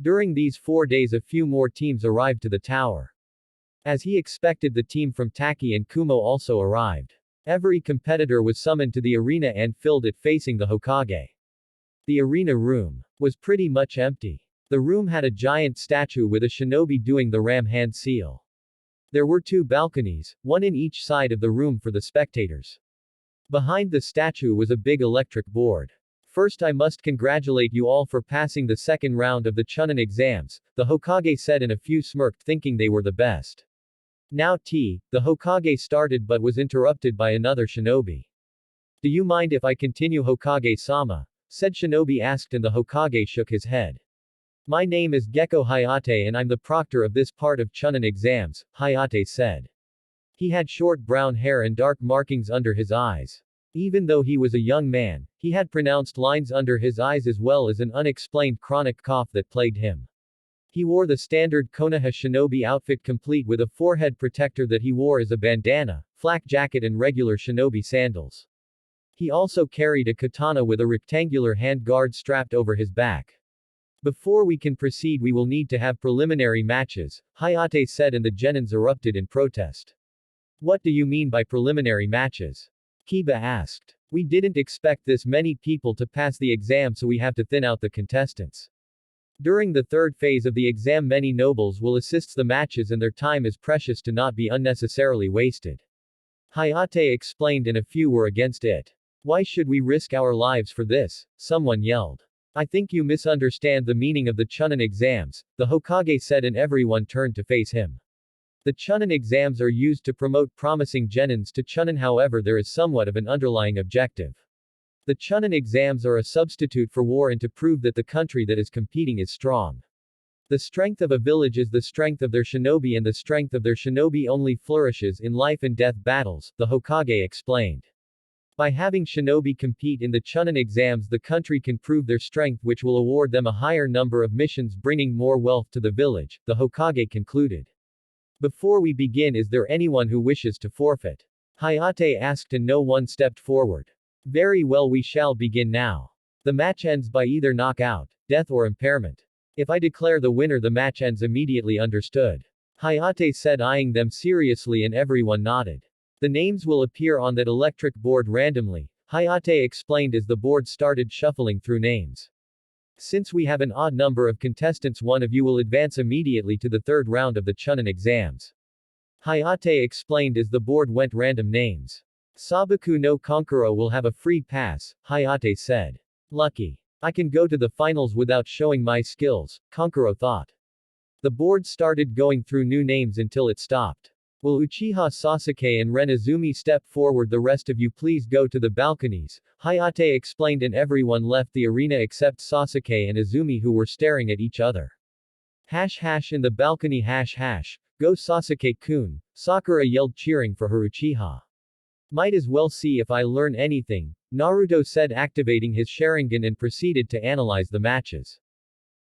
During these 4 days a few more teams arrived to the tower. As he expected, the team from Taki and Kumo also arrived. Every competitor was summoned to the arena and filled it facing the Hokage. The arena room was pretty much empty. The room had a giant statue with a shinobi doing the ram hand seal. There were 2 balconies, one in each side of the room for the spectators. Behind the statue was a big electric board. First, I must congratulate you all for passing the second round of the Chunin exams, the Hokage said and a few smirked thinking they were the best. Now the Hokage started but was interrupted by another shinobi. Do you mind if I continue, Hokage-sama? Said shinobi asked, and the Hokage shook his head. My name is Gecko Hayate and I'm the proctor of this part of Chunin exams, Hayate said. He had short brown hair and dark markings under his eyes. Even though he was a young man, he had pronounced lines under his eyes as well as an unexplained chronic cough that plagued him. He wore the standard Konoha shinobi outfit complete with a forehead protector that he wore as a bandana, flak jacket and regular shinobi sandals. He also carried a katana with a rectangular hand guard strapped over his back. Before we can proceed we will need to have preliminary matches, Hayate said, and the genins erupted in protest. What do you mean by preliminary matches? Kiba asked. We didn't expect this many people to pass the exam, so we have to thin out the contestants. During the third phase of the exam many nobles will assist the matches and their time is precious to not be unnecessarily wasted. Hayate explained, and a few were against it. Why should we risk our lives for this? Someone yelled. I think you misunderstand the meaning of the Chunin exams, the Hokage said, and everyone turned to face him. The Chunin exams are used to promote promising genins to Chunin, however there is somewhat of an underlying objective. The Chunin exams are a substitute for war and to prove that the country that is competing is strong. The strength of a village is the strength of their shinobi, and the strength of their shinobi only flourishes in life and death battles, the Hokage explained. By having shinobi compete in the Chunin exams the country can prove their strength, which will award them a higher number of missions bringing more wealth to the village, the Hokage concluded. Before we begin, is there anyone who wishes to forfeit? Hayate asked, and no one stepped forward. Very well, we shall begin now. The match ends by either knockout, death or impairment. If I declare the winner the match ends immediately, understood? Hayate said, eyeing them seriously, and everyone nodded. The names will appear on that electric board randomly, Hayate explained as the board started shuffling through names. Since we have an odd number of contestants, one of you will advance immediately to the third round of the Chunin exams. Hayate explained as the board went random names. Sabaku no Konkuro will have a free pass, Hayate said. Lucky. I can go to the finals without showing my skills, Konkuro thought. The board started going through new names until it stopped. Will Uchiha Sasuke and Ren Izumi step forward? The rest of you please go to the balconies, Hayate explained, and everyone left the arena except Sasuke and Izumi, who were staring at each other. In the balcony, go Sasuke-kun, Sakura yelled, cheering for her Uchiha. Might as well see if I learn anything, Naruto said, activating his Sharingan, and proceeded to analyze the matches.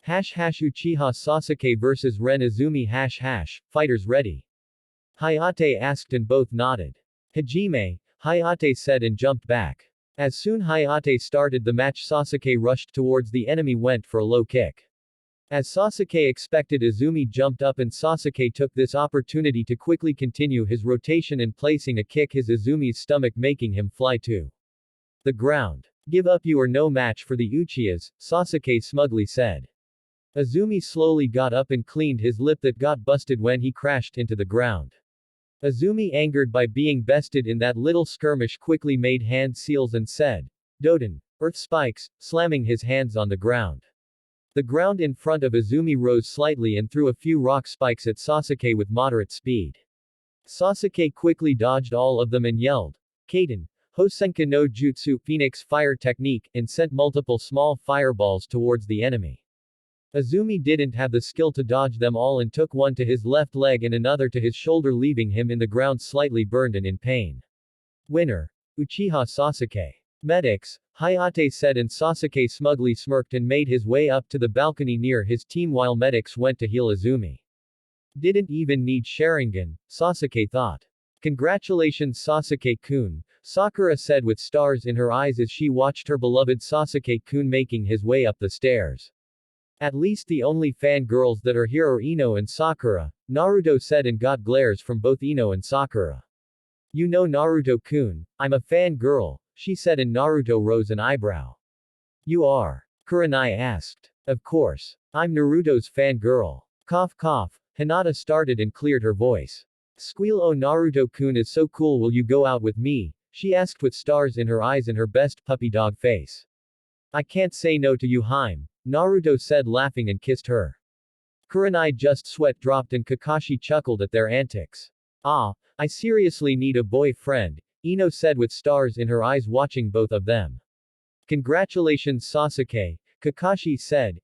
Uchiha Sasuke vs Ren Izumi fighters ready? Hayate asked, and both nodded. Hajime, Hayate said, and jumped back. As soon Hayate started the match, Sasuke rushed towards the enemy, went for a low kick. As Sasuke expected, Izumi jumped up and Sasuke took this opportunity to quickly continue his rotation and placing a kick his Izumi's stomach, making him fly to the ground. Give up, you are no match for the Uchihas, Sasuke smugly said. Izumi slowly got up and cleaned his lip that got busted when he crashed into the ground. Izumi, angered by being bested in that little skirmish, quickly made hand seals and said, Doden, earth spikes, slamming his hands on the ground. The ground in front of Izumi rose slightly and threw a few rock spikes at Sasuke with moderate speed. Sasuke quickly dodged all of them and yelled, Kaden, Hosenka no Jutsu, Phoenix Fire Technique, and sent multiple small fireballs towards the enemy. Izumi didn't have the skill to dodge them all and took one to his left leg and another to his shoulder, leaving him in the ground slightly burned and in pain. Winner. Uchiha Sasuke. Medics, Hayate said, and Sasuke smugly smirked and made his way up to the balcony near his team while medics went to heal Izumi. Didn't even need Sharingan, Sasuke thought. Congratulations Sasuke-kun, Sakura said with stars in her eyes as she watched her beloved Sasuke-kun making his way up the stairs. At least the only fangirls that are here are Ino and Sakura, Naruto said, and got glares from both Ino and Sakura. You know Naruto-kun, I'm a fangirl, she said, and Naruto rose an eyebrow. You are? Kurenai asked. Of course. I'm Naruto's fangirl. Cough cough, Hinata started and cleared her voice. Squeal, oh Naruto-kun is so cool, will you go out with me? She asked with stars in her eyes and her best puppy dog face. I can't say no to you, Haim, Naruto said, laughing, and kissed her. Kurenai just sweat dropped and Kakashi chuckled at their antics. Ah, I seriously need a boyfriend, Ino said with stars in her eyes watching both of them. Congratulations Sasuke, Kakashi said.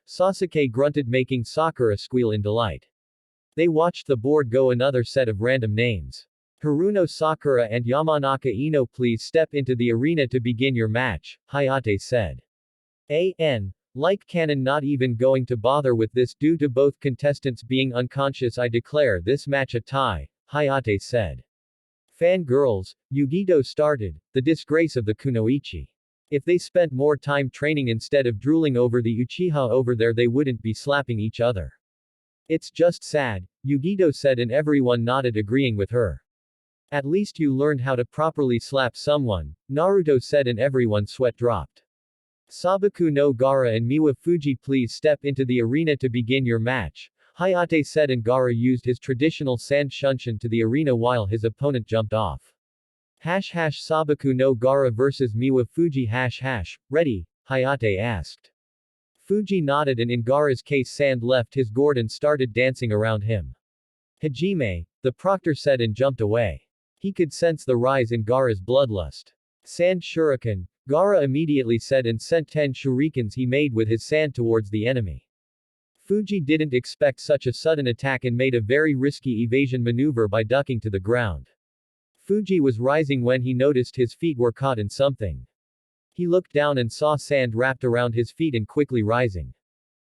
Sasuke grunted making Sakura squeal in delight. They watched the board go another set of random names. Haruno Sakura and Yamanaka Ino please step into the arena to begin your match, Hayate said. Like canon not even going to bother with this due to both contestants being unconscious I declare this match a tie, Hayate said. Fangirls, Yugito started, the disgrace of the kunoichi. If they spent more time training instead of drooling over the Uchiha over there they wouldn't be slapping each other. It's just sad, Yugito said and everyone nodded agreeing with her. At least you learned how to properly slap someone, Naruto said and everyone's sweat dropped. Sabaku no Gaara and Miwa Fuji please step into the arena to begin your match, Hayate said and Gaara used his traditional sand shunshin to the arena while his opponent jumped off. Sabaku no Gaara vs Miwa Fuji ready, Hayate asked. Fuji nodded and in Gaara's case Sand left his gourd and started dancing around him. Hajime, the proctor said and jumped away. He could sense the rise in Gaara's bloodlust. Sand shuriken, Gaara immediately said and sent 10 shurikens he made with his sand towards the enemy. Fuji didn't expect such a sudden attack and made a very risky evasion maneuver by ducking to the ground. Fuji was rising when he noticed his feet were caught in something. He looked down and saw sand wrapped around his feet and quickly rising.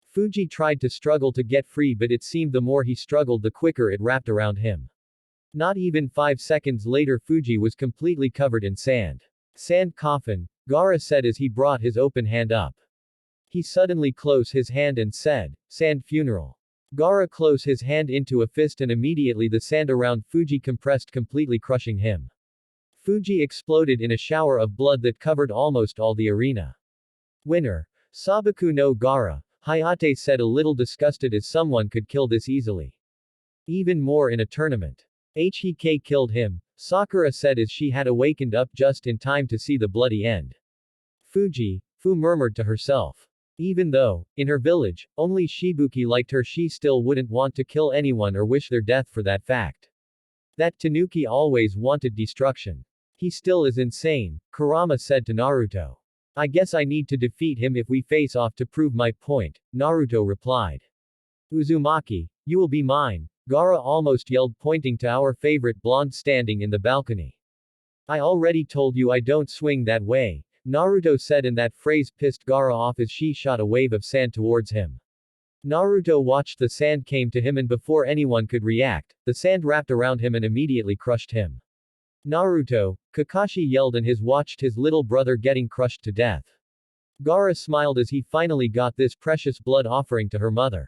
Fuji tried to struggle to get free but it seemed the more he struggled the quicker it wrapped around him. Not even 5 seconds later Fuji was completely covered in sand. Sand coffin, Gaara said as he brought his open hand up. He suddenly closed his hand and said, Sand funeral. Gaara closed his hand into a fist and immediately the sand around Fuji compressed completely crushing him. Fuji exploded in a shower of blood that covered almost all the arena. Winner. Sabaku no Gaara, Hayate said a little disgusted as someone could kill this easily. Even more in a tournament. Hik killed him, Sakura said as she had awakened up just in time to see the bloody end. Fu murmured to herself. Even though, in her village, only Shibuki liked her she still wouldn't want to kill anyone or wish their death for that fact. That Tanuki always wanted destruction. He still is insane, Kurama said to Naruto. I guess I need to defeat him if we face off to prove my point, Naruto replied. Uzumaki, you will be mine, Gaara almost yelled pointing to our favorite blonde standing in the balcony. I already told you I don't swing that way, Naruto said and that phrase pissed Gaara off as she shot a wave of sand towards him. Naruto watched the sand came to him and before anyone could react, the sand wrapped around him and immediately crushed him. Naruto, Kakashi yelled and watched his little brother getting crushed to death. Gaara smiled as he finally got this precious blood offering to her mother.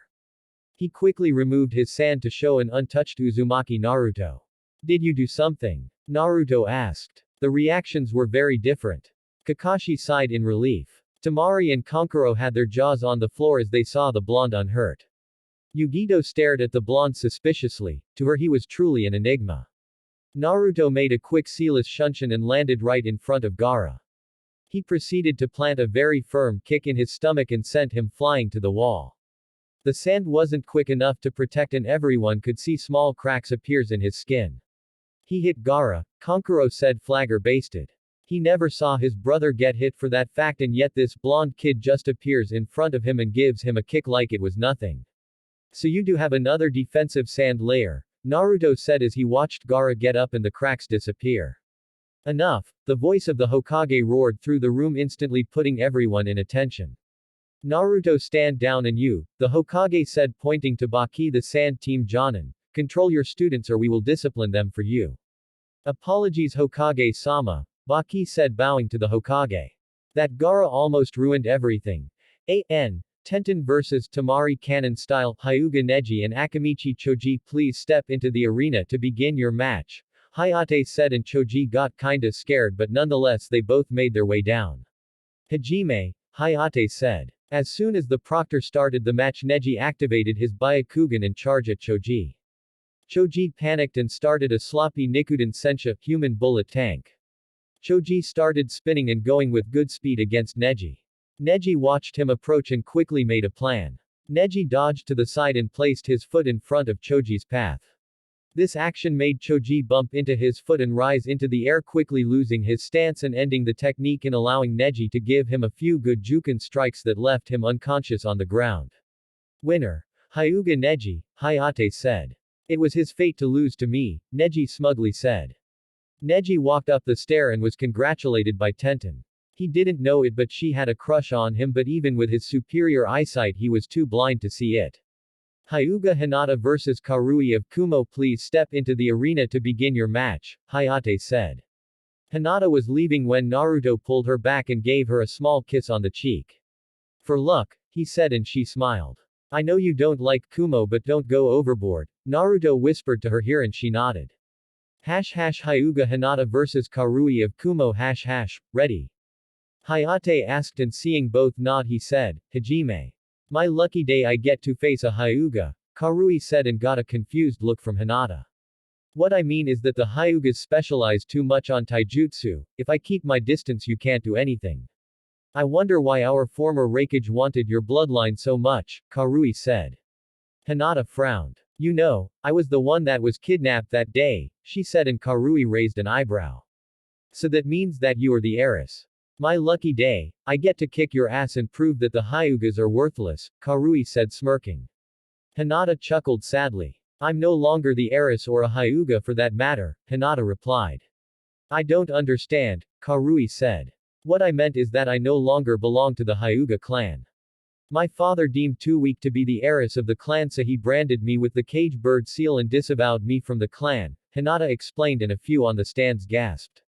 He quickly removed his sand to show an untouched Uzumaki Naruto. Did you do something? Naruto asked. The reactions were very different. Kakashi sighed in relief. Temari and Kankuro had their jaws on the floor as they saw the blonde unhurt. Yugito stared at the blonde suspiciously, to her he was truly an enigma. Naruto made a quick sealess shunshin and landed right in front of Gaara. He proceeded to plant a very firm kick in his stomach and sent him flying to the wall. The sand wasn't quick enough to protect and everyone could see small cracks appears in his skin. He hit Gaara, Kankuro said flagger-basted. He never saw his brother get hit for that fact and yet this blonde kid just appears in front of him and gives him a kick like it was nothing. So you do have another defensive sand layer, Naruto said as he watched Gaara get up and the cracks disappear. Enough, the voice of the Hokage roared through the room instantly putting everyone in attention. Naruto stand down and you, the Hokage said pointing to Baki the sand team Jonin, control your students or we will discipline them for you. Apologies Hokage-sama, Baki said bowing to the Hokage. That Gaara almost ruined everything. Tenten vs Temari Cannon style, Hyuga Neji and Akamichi Choji please step into the arena to begin your match, Hayate said and Choji got kinda scared but nonetheless they both made their way down. Hajime, Hayate said. As soon as the proctor started the match Neji activated his Byakugan and charged at Choji. Choji panicked and started a sloppy Nikuden Sensha human bullet tank. Choji started spinning and going with good speed against Neji. Neji watched him approach and quickly made a plan. Neji dodged to the side and placed his foot in front of Choji's path. This action made Choji bump into his foot and rise into the air, quickly losing his stance and ending the technique and allowing Neji to give him a few good Juken strikes that left him unconscious on the ground. Winner. Hyuga Neji, Hayate said. It was his fate to lose to me, Neji smugly said. Neji walked up the stair and was congratulated by Tenten. He didn't know it, but she had a crush on him, but even with his superior eyesight he was too blind to see it. Hyuga Hinata vs Karui of Kumo, please step into the arena to begin your match, Hayate said. Hinata was leaving when Naruto pulled her back and gave her a small kiss on the cheek. For luck, he said, and she smiled. I know you don't like Kumo, but don't go overboard, Naruto whispered to her here, and she nodded. Hyuga Hinata vs Karui of Kumo ready? Hayate asked, and seeing both nod he said, Hajime. My lucky day, I get to face a Hyuga, Karui said, and got a confused look from Hinata. What I mean is that the Hyugas specialize too much on taijutsu. If I keep my distance you can't do anything. I wonder why our former Raikage wanted your bloodline so much, Karui said. Hinata frowned. You know, I was the one that was kidnapped that day, she said, and Karui raised an eyebrow. So that means that you are the heiress. My lucky day, I get to kick your ass and prove that the Hyugas are worthless, Karui said, smirking. Hinata chuckled sadly. I'm no longer the heiress or a Hyuga for that matter, Hinata replied. I don't understand, Karui said. What I meant is that I no longer belong to the Hyuga clan. My father deemed too weak to be the heiress of the clan, so he branded me with the cage bird seal and disavowed me from the clan, Hinata explained, and a few on the stands gasped.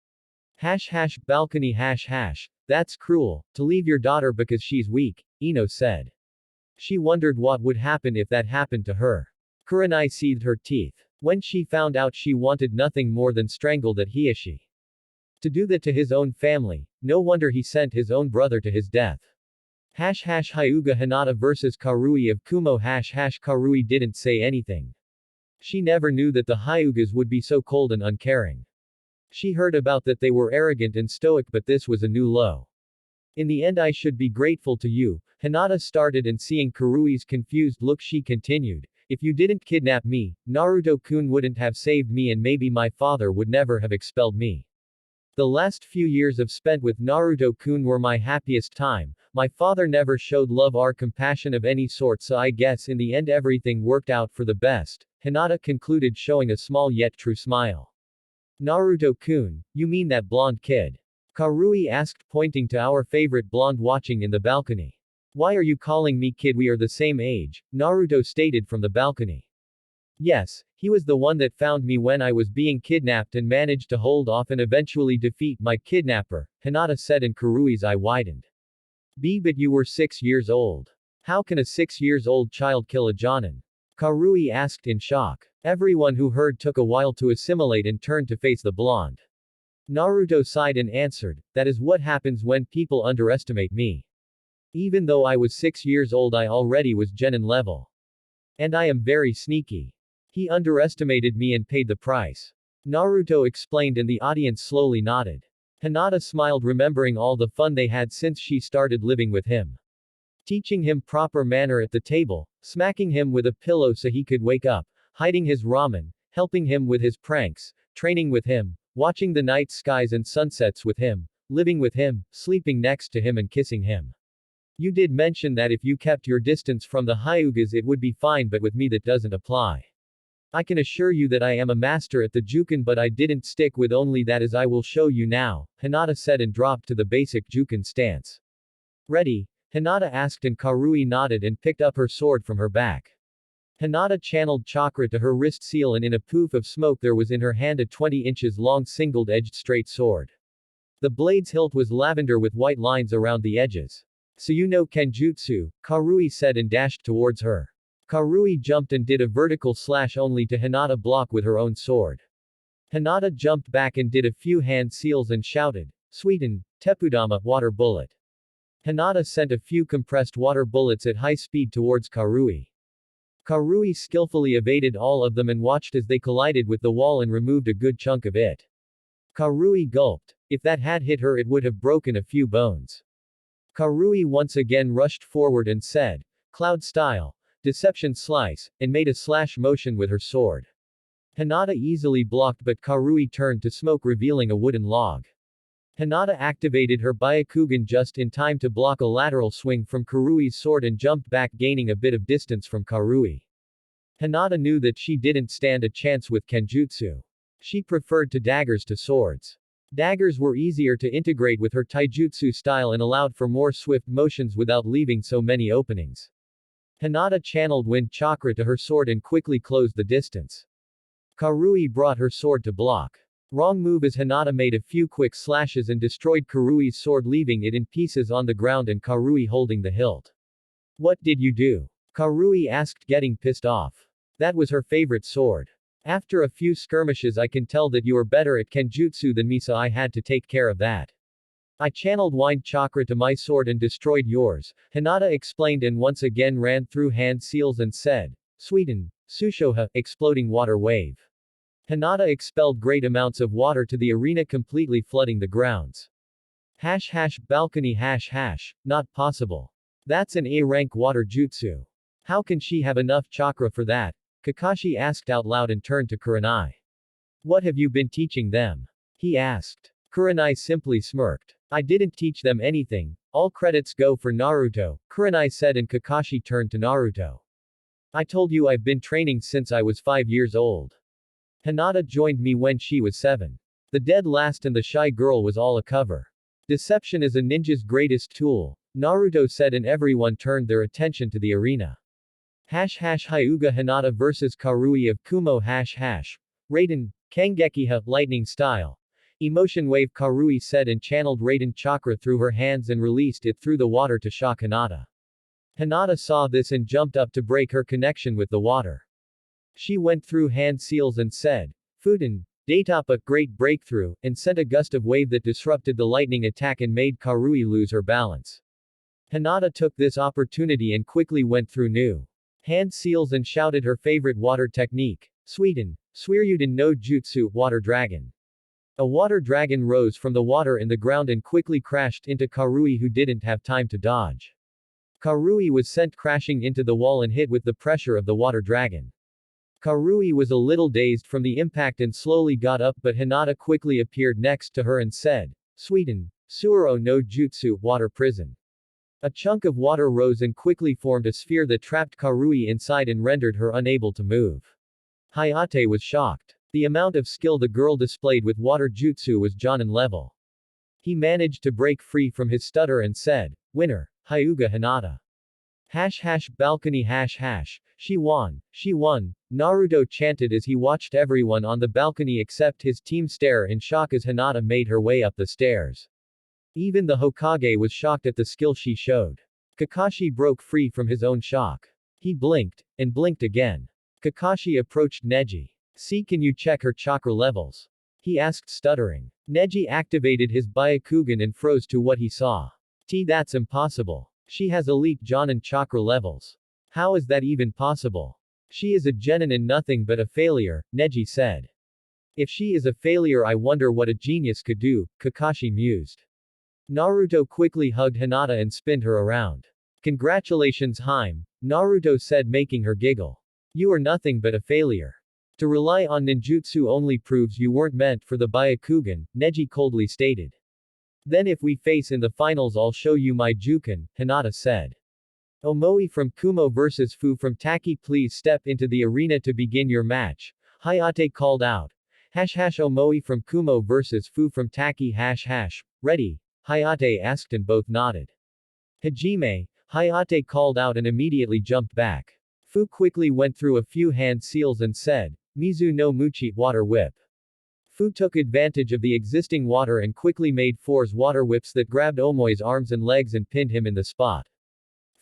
Balcony that's cruel, to leave your daughter because she's weak, Ino said. She wondered what would happen if that happened to her. Kurenai seethed her teeth. When she found out, she wanted nothing more than strangle that Hiashi. To do that to his own family, no wonder he sent his own brother to his death. Hyuga Hinata vs Karui of Kumo Karui didn't say anything. She never knew that the Hyugas would be so cold and uncaring. She heard about that they were arrogant and stoic, but this was a new low. In the end I should be grateful to you, Hinata started, and seeing Karui's confused look she continued. If you didn't kidnap me, Naruto-kun wouldn't have saved me, and maybe my father would never have expelled me. The last few years I've spent with Naruto-kun were my happiest time. My father never showed love or compassion of any sort, so I guess in the end everything worked out for the best, Hinata concluded, showing a small yet true smile. Naruto-kun, you mean that blonde kid? Karui asked, pointing to our favorite blonde watching in the balcony. Why are you calling me kid? We are the same age, Naruto stated from the balcony. Yes, he was the one that found me when I was being kidnapped and managed to hold off and eventually defeat my kidnapper, Hinata said, and Karui's eye widened. But you were 6 years old. How can a 6-year-old child kill a Jonin? Karui asked in shock. Everyone who heard took a while to assimilate and turned to face the blonde. Naruto sighed and answered, that is what happens when people underestimate me. Even though I was 6 years old I already was genin level. And I am very sneaky. He underestimated me and paid the price. Naruto explained, and the audience slowly nodded. Hinata smiled, remembering all the fun they had since she started living with him. Teaching him proper manner at the table, smacking him with a pillow so he could wake up, hiding his ramen, helping him with his pranks, training with him, watching the night skies and sunsets with him, living with him, sleeping next to him and kissing him. You did mention that if you kept your distance from the Hyugas it would be fine, but with me that doesn't apply. I can assure you that I am a master at the Juken, but I didn't stick with only that, as I will show you now, Hinata said, and dropped to the basic Juken stance. Ready? Hinata asked, and Karui nodded and picked up her sword from her back. Hinata channeled chakra to her wrist seal, and in a poof of smoke there was in her hand a 20 inches long single-edged straight sword. The blade's hilt was lavender with white lines around the edges. So you know Kenjutsu, Karui said, and dashed towards her. Karui jumped and did a vertical slash only to Hinata block with her own sword. Hinata jumped back and did a few hand seals and shouted, Sweeten, Tepudama, water bullet. Hinata sent a few compressed water bullets at high speed towards Karui. Karui skillfully evaded all of them and watched as they collided with the wall and removed a good chunk of it. Karui gulped. If that had hit her it would have broken a few bones. Karui once again rushed forward and said, Cloud style. Deception slice, and made a slash motion with her sword. Hinata easily blocked but Karui turned to smoke revealing a wooden log. Hinata activated her Byakugan just in time to block a lateral swing from Karui's sword and jumped back gaining a bit of distance from Karui. Hinata knew that she didn't stand a chance with Kenjutsu. She preferred to daggers to swords. Daggers were easier to integrate with her taijutsu style and allowed for more swift motions without leaving so many openings. Hinata channeled wind chakra to her sword and quickly closed the distance. Karui brought her sword to block. Wrong move as Hinata made a few quick slashes and destroyed Karui's sword leaving it in pieces on the ground and Karui holding the hilt. What did you do? Karui asked getting pissed off. That was her favorite sword. After a few skirmishes I can tell that you are better at Kenjutsu than me so I had to take care of that. I channeled wind chakra to my sword and destroyed yours, Hinata explained and once again ran through hand seals and said, Sweden, Sushoha, exploding water wave. Hinata expelled great amounts of water to the arena completely flooding the grounds. Balcony not possible. That's an A-rank water jutsu. How can she have enough chakra for that? Kakashi asked out loud and turned to Kurenai. What have you been teaching them? He asked. Kurenai simply smirked. I didn't teach them anything, all credits go for Naruto, Kurenai said and Kakashi turned to Naruto. I told you I've been training since I was 5 years old. Hinata joined me when she was 7. The dead last and the shy girl was all a cover. Deception is a ninja's greatest tool, Naruto said and everyone turned their attention to the arena. Hyuga Hinata vs Karui of Kumo Raiden, Kangekiha, lightning style. Emotion wave Karui said and channeled Raiden chakra through her hands and released it through the water to shock Hinata. Hinata saw this and jumped up to break her connection with the water. She went through hand seals and said, Fuden, Datapa, great breakthrough, and sent a gust of wave that disrupted the lightning attack and made Karui lose her balance. Hinata took this opportunity and quickly went through new hand seals and shouted her favorite water technique, Sweden, Suiryuden no Jutsu, water dragon. A water dragon rose from the water in the ground and quickly crashed into Karui who didn't have time to dodge. Karui was sent crashing into the wall and hit with the pressure of the water dragon. Karui was a little dazed from the impact and slowly got up but Hinata quickly appeared next to her and said, Sweden, Suiro no Jutsu, water prison. A chunk of water rose and quickly formed a sphere that trapped Karui inside and rendered her unable to move. Hayate was shocked. The amount of skill the girl displayed with water jutsu was Jonin level. He managed to break free from his stutter and said, Winner, Hyuga Hinata. Balcony she won, Naruto chanted as he watched everyone on the balcony except his team stare in shock as Hinata made her way up the stairs. Even the Hokage was shocked at the skill she showed. Kakashi broke free from his own shock. He blinked, and blinked again. Kakashi approached Neji. See, can you check her chakra levels? He asked stuttering. Neji activated his Byakugan and froze to what he saw. That's impossible. She has elite Jonin chakra levels. How is that even possible? She is a genin and nothing but a failure, Neji said. If she is a failure I wonder what a genius could do, Kakashi mused. Naruto quickly hugged Hinata and spinned her around. Congratulations Haim, Naruto said making her giggle. You are nothing but a failure. To rely on ninjutsu only proves you weren't meant for the Byakugan, Neji coldly stated. Then if we face in the finals I'll show you my Juken, Hinata said. Omoi from Kumo vs Fu from Taki, please step into the arena to begin your match, Hayate called out. Omoi from Kumo vs Fu from Taki ready, Hayate asked and both nodded. Hajime, Hayate called out and immediately jumped back. Fu quickly went through a few hand seals and said, Mizu no Muchi, water whip. Fu took advantage of the existing water and quickly made 4's water whips that grabbed Omoi's arms and legs and pinned him in the spot.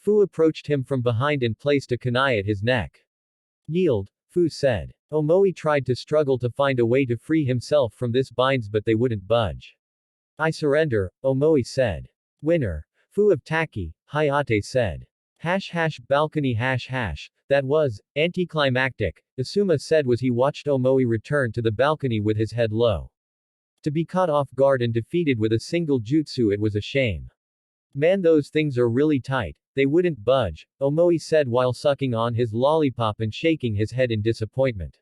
Fu approached him from behind and placed a kunai at his neck. Yield, Fu said. Omoi tried to struggle to find a way to free himself from this binds but they wouldn't budge. I surrender, Omoi said. Winner. Fu of Taki, Hayate said. Balcony that was anticlimactic, Asuma said as he watched Omoi return to the balcony with his head low. To be caught off guard and defeated with a single jutsu, it was a shame. Man, those things are really tight, they wouldn't budge, Omoi said while sucking on his lollipop and shaking his head in disappointment.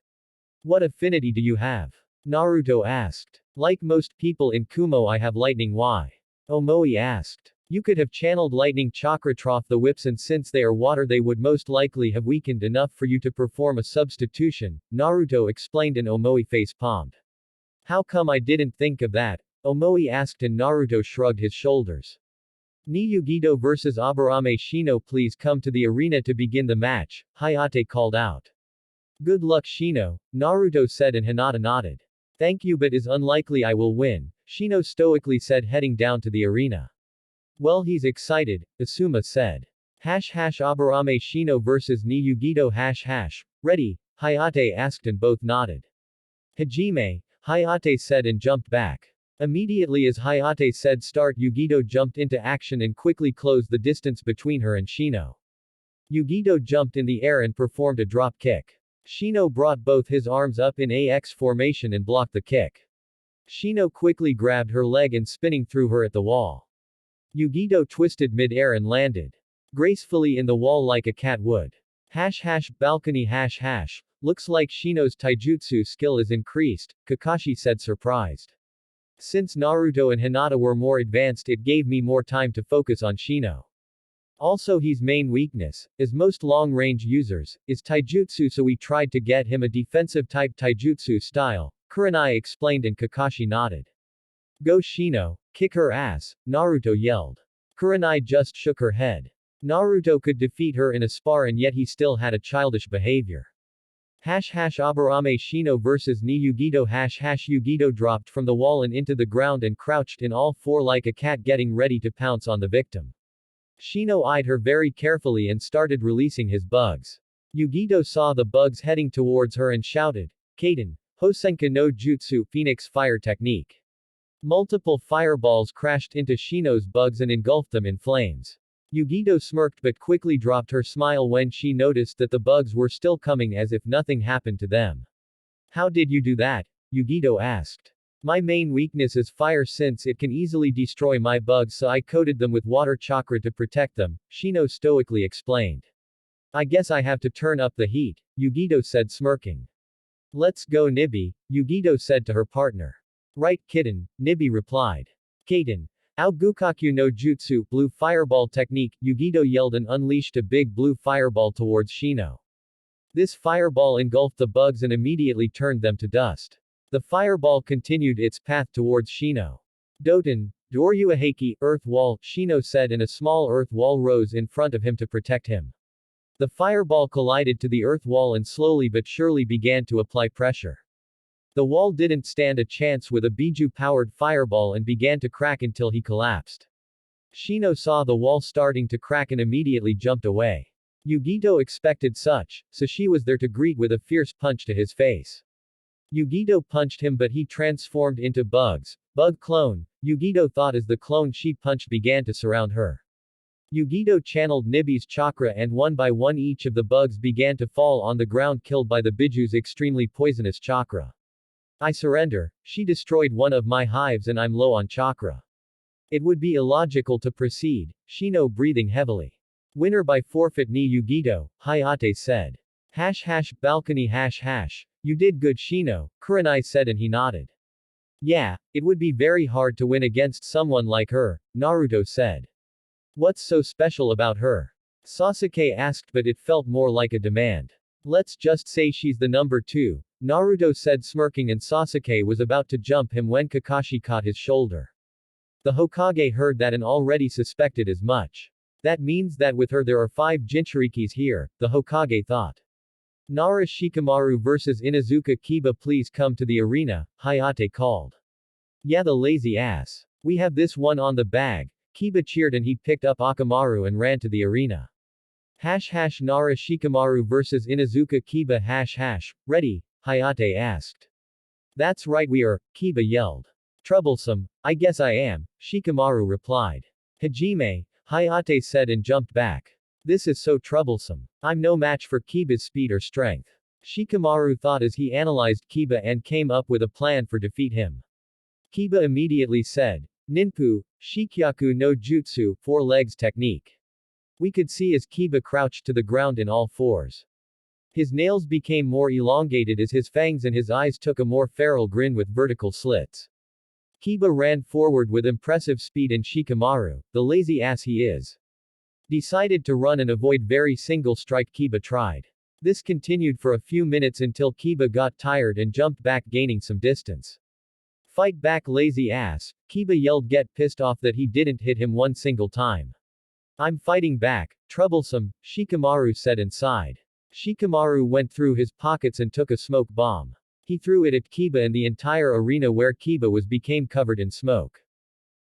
What affinity do you have? Naruto asked. Like most people in Kumo, I have lightning. Why? Omoi asked. You could have channeled lightning chakra trough the whips, and since they are water they would most likely have weakened enough for you to perform a substitution, Naruto explained, and Omoi face-palmed. How come I didn't think of that? Omoi asked, and Naruto shrugged his shoulders. Niyugido vs Aburame Shino, please come to the arena to begin the match, Hayate called out. Good luck Shino, Naruto said, and Hinata nodded. Thank you, but is unlikely I will win, Shino stoically said, heading down to the arena. Well, he's excited, Asuma said. Aburame Shino vs Niyugido ready, Hayate asked, and both nodded. Hajime, Hayate said, and jumped back. Immediately as Hayate said start, Yugido jumped into action and quickly closed the distance between her and Shino. Yugido jumped in the air and performed a drop kick. Shino brought both his arms up in AX formation and blocked the kick. Shino quickly grabbed her leg and spinning threw her at the wall. Yugido twisted mid-air and landed gracefully in the wall like a cat would. Balcony looks like Shino's taijutsu skill is increased, Kakashi said, surprised. Since Naruto and Hinata were more advanced, it gave me more time to focus on Shino. Also, his main weakness, as most long-range users, is taijutsu, so we tried to get him a defensive type taijutsu style, Kurenai explained, and Kakashi nodded. Go Shino, kick her ass, Naruto yelled. Kurenai just shook her head. Naruto could defeat her in a spar, and yet he still had a childish behavior. Aburame Shino vs Niyugido Yugido dropped from the wall and into the ground and crouched in all four like a cat getting ready to pounce on the victim. Shino eyed her very carefully and started releasing his bugs. Yugido saw the bugs heading towards her and shouted, Kaden, Hosenka no Jutsu, Phoenix Fire Technique. Multiple fireballs crashed into Shino's bugs and engulfed them in flames. Yugido smirked but quickly dropped her smile when she noticed that the bugs were still coming as if nothing happened to them. How did you do that? Yugido asked. My main weakness is fire, since it can easily destroy my bugs, so I coated them with water chakra to protect them, Shino stoically explained. I guess I have to turn up the heat, Yugido said, smirking. Let's go Nibi, Yugido said to her partner. Right kitten, Nibi replied. Kaden. Aogukaku no Jutsu, blue fireball technique, Yugido yelled and unleashed a big blue fireball towards Shino. This fireball engulfed the bugs and immediately turned them to dust. The fireball continued its path towards Shino. Doten, Doryuaheki, earth wall, Shino said, and a small earth wall rose in front of him to protect him. The fireball collided to the earth wall and slowly but surely began to apply pressure. The wall didn't stand a chance with a Biju-powered fireball and began to crack until he collapsed. Shino saw the wall starting to crack and immediately jumped away. Yugido expected such, so she was there to greet with a fierce punch to his face. Yugido punched him, but he transformed into bugs. Bug clone, Yugido thought, as the clone she punched began to surround her. Yugido channeled Nibi's chakra and one by one each of the bugs began to fall on the ground, killed by the Biju's extremely poisonous chakra. I surrender, she destroyed one of my hives and I'm low on chakra. It would be illogical to proceed, Shino breathing heavily. Winner by forfeit ni Yugido, Hayate said. Balcony you did good Shino, Kurenai said, and he nodded. Yeah, it would be very hard to win against someone like her, Naruto said. What's so special about her? Sasuke asked, but it felt more like a demand. Let's just say she's the number 2, Naruto said, smirking, and Sasuke was about to jump him when Kakashi caught his shoulder. The Hokage heard that and already suspected as much. That means that with her there are 5 Jinchurikis here, the Hokage thought. Nara Shikamaru vs Inuzuka Kiba, please come to the arena, Hayate called. Yeah, the lazy ass. We have this one on the bag, Kiba cheered, and he picked up Akamaru and ran to the arena. Nara Shikamaru vs Inuzuka Kiba ready, Hayate asked. That's right we are, Kiba yelled. Troublesome, I guess I am, Shikamaru replied. Hajime, Hayate said, and jumped back. This is so troublesome. I'm no match for Kiba's speed or strength. Shikamaru thought as he analyzed Kiba and came up with a plan for defeat him. Kiba immediately said, Ninpu, Shikyaku no Jutsu, 4 legs technique. We could see as Kiba crouched to the ground in all fours. His nails became more elongated as his fangs and his eyes took a more feral grin with vertical slits. Kiba ran forward with impressive speed and Shikamaru, the lazy ass he is, decided to run and avoid very single strike Kiba tried. This continued for a few minutes until Kiba got tired and jumped back gaining some distance. Fight back lazy ass, Kiba yelled get pissed off that he didn't hit him one single time. I'm fighting back, troublesome, Shikamaru said and sighed. Shikamaru went through his pockets and took a smoke bomb. He threw it at Kiba and the entire arena where Kiba was became covered in smoke.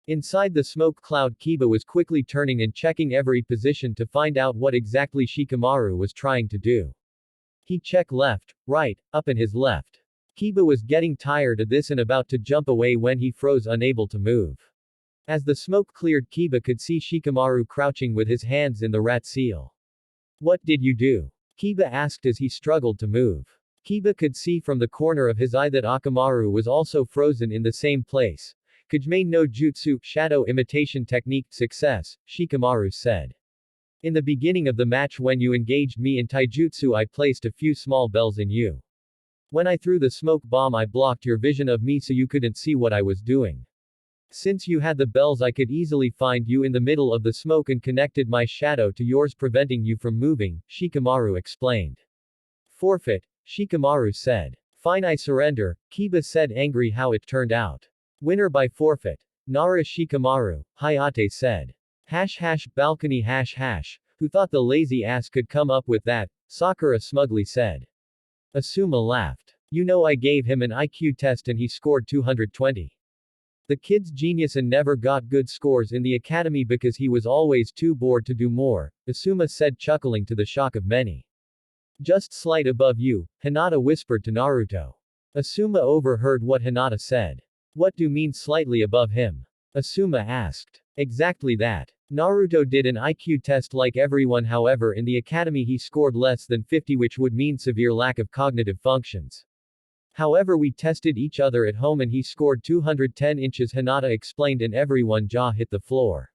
Inside the smoke cloud Kiba was quickly turning and checking every position to find out what exactly Shikamaru was trying to do. He checked left, right, up and his left. Kiba was getting tired of this and about to jump away when he froze unable to move. As the smoke cleared Kiba could see Shikamaru crouching with his hands in the rat seal. What did you do? Kiba asked as he struggled to move. Kiba could see from the corner of his eye that Akamaru was also frozen in the same place. Kajime no Jutsu, shadow imitation technique, success, Shikamaru said. In the beginning of the match when you engaged me in taijutsu I placed a few small bells in you. When I threw the smoke bomb I blocked your vision of me so you couldn't see what I was doing. Since you had the bells I could easily find you in the middle of the smoke and connected my shadow to yours preventing you from moving, Shikamaru explained. Forfeit, Shikamaru said. Fine I surrender, Kiba said angry how it turned out. Winner by forfeit. Nara Shikamaru, Hayate said. Balcony who thought the lazy ass could come up with that, Sakura smugly said. Asuma laughed. You know I gave him an IQ test and he scored 220. The kid's genius and never got good scores in the academy because he was always too bored to do more, Asuma said chuckling to the shock of many. Just slight above you, Hinata whispered to Naruto. Asuma overheard what Hinata said. What do mean slightly above him? Asuma asked. Exactly that. Naruto did an IQ test like everyone however in the academy he scored less than 50 which would mean severe lack of cognitive functions. However we tested each other at home and he scored 210 inches Hinata explained and everyone jaw hit the floor.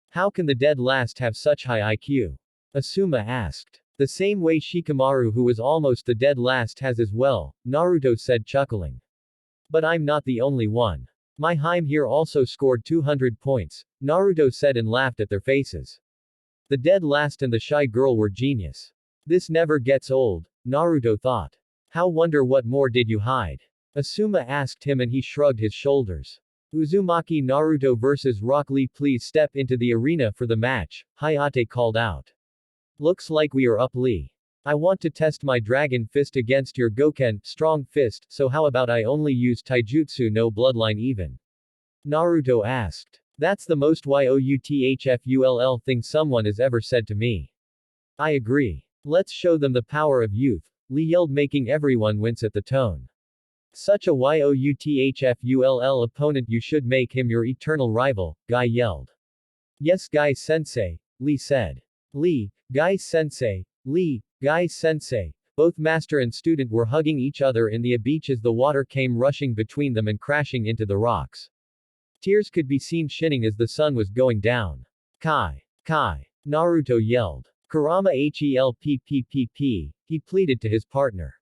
How can the dead last have such high IQ? Asuma asked. The same way Shikamaru who was almost the dead last has as well, Naruto said chuckling. But I'm not the only one. My Haim here also scored 200 points, Naruto said and laughed at their faces. The dead last and the shy girl were genius. This never gets old, Naruto thought. How wonder what more did you hide? Asuma asked him and he shrugged his shoulders. Uzumaki Naruto vs Rock Lee please step into the arena for the match, Hayate called out. Looks like we are up Lee. I want to test my dragon fist against your Goken, strong fist, so how about I only use taijutsu no bloodline even? Naruto asked. That's the most youthfull thing someone has ever said to me. I agree. Let's show them the power of youth, Lee yelled making everyone wince at the tone. Such a youthfull opponent you should make him your eternal rival, Guy yelled. Yes Guy sensei, Lee said. Lee, Guy sensei, Lee, Guy sensei. Both master and student were hugging each other in the beach as the water came rushing between them and crashing into the rocks. Tears could be seen shinning as the sun was going down. Kai, Naruto yelled. Kurama help, he pleaded to his partner.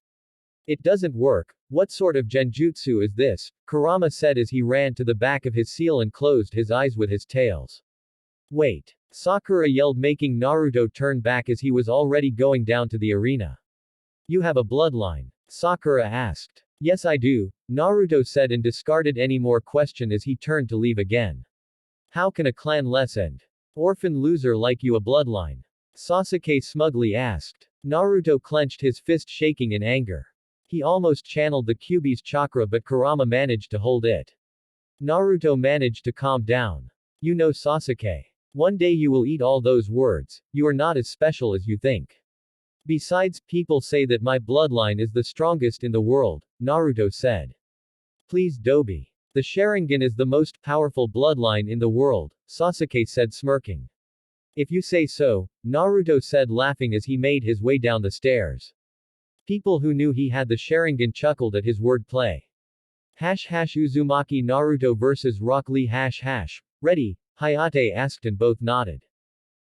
It doesn't work, what sort of genjutsu is this, Kurama said as he ran to the back of his seal and closed his eyes with his tails. Wait, Sakura yelled making Naruto turn back as he was already going down to the arena. You have a bloodline? Sakura asked. Yes I do, Naruto said and discarded any more question as he turned to leave again. How can a clan less end? Orphan loser like you a bloodline? Sasuke smugly asked. Naruto clenched his fist shaking in anger. He almost channeled the Kyuubi's chakra but Kurama managed to hold it. Naruto managed to calm down. You know Sasuke. One day you will eat all those words, you are not as special as you think. Besides, people say that my bloodline is the strongest in the world, Naruto said. Please Dobi. The Sharingan is the most powerful bloodline in the world, Sasuke said smirking. If you say so, Naruto said laughing as he made his way down the stairs. People who knew he had the Sharingan chuckled at his wordplay. Uzumaki Naruto vs Rock Lee Ready? Hayate asked and both nodded.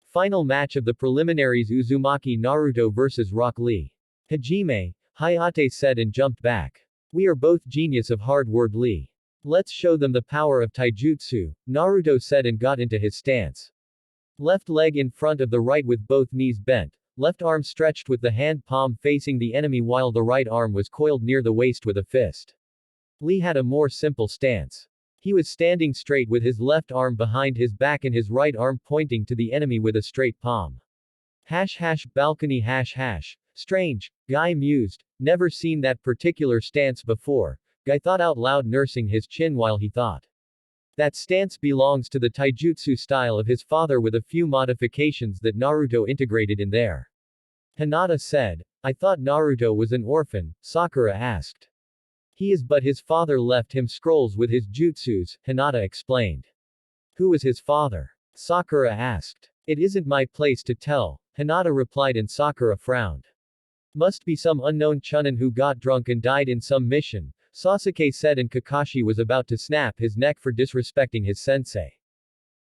Final match of the preliminaries Uzumaki Naruto vs Rock Lee. Hajime, Hayate said and jumped back. We are both genius of hard word Lee. Let's show them the power of taijutsu, Naruto said and got into his stance. Left leg in front of the right with both knees bent, left arm stretched with the hand palm facing the enemy while the right arm was coiled near the waist with a fist. Lee had a more simple stance. He was standing straight with his left arm behind his back and his right arm pointing to the enemy with a straight palm. Balcony Strange, Guy mused, never seen that particular stance before, Guy thought out loud nursing his chin while he thought. That stance belongs to the taijutsu style of his father with a few modifications that Naruto integrated in there. Hinata said. I thought Naruto was an orphan, Sakura asked. He is but his father left him scrolls with his jutsus, Hinata explained. Who is his father? Sakura asked. It isn't my place to tell, Hinata replied and Sakura frowned. Must be some unknown chunin who got drunk and died in some mission, Sasuke said and Kakashi was about to snap his neck for disrespecting his sensei.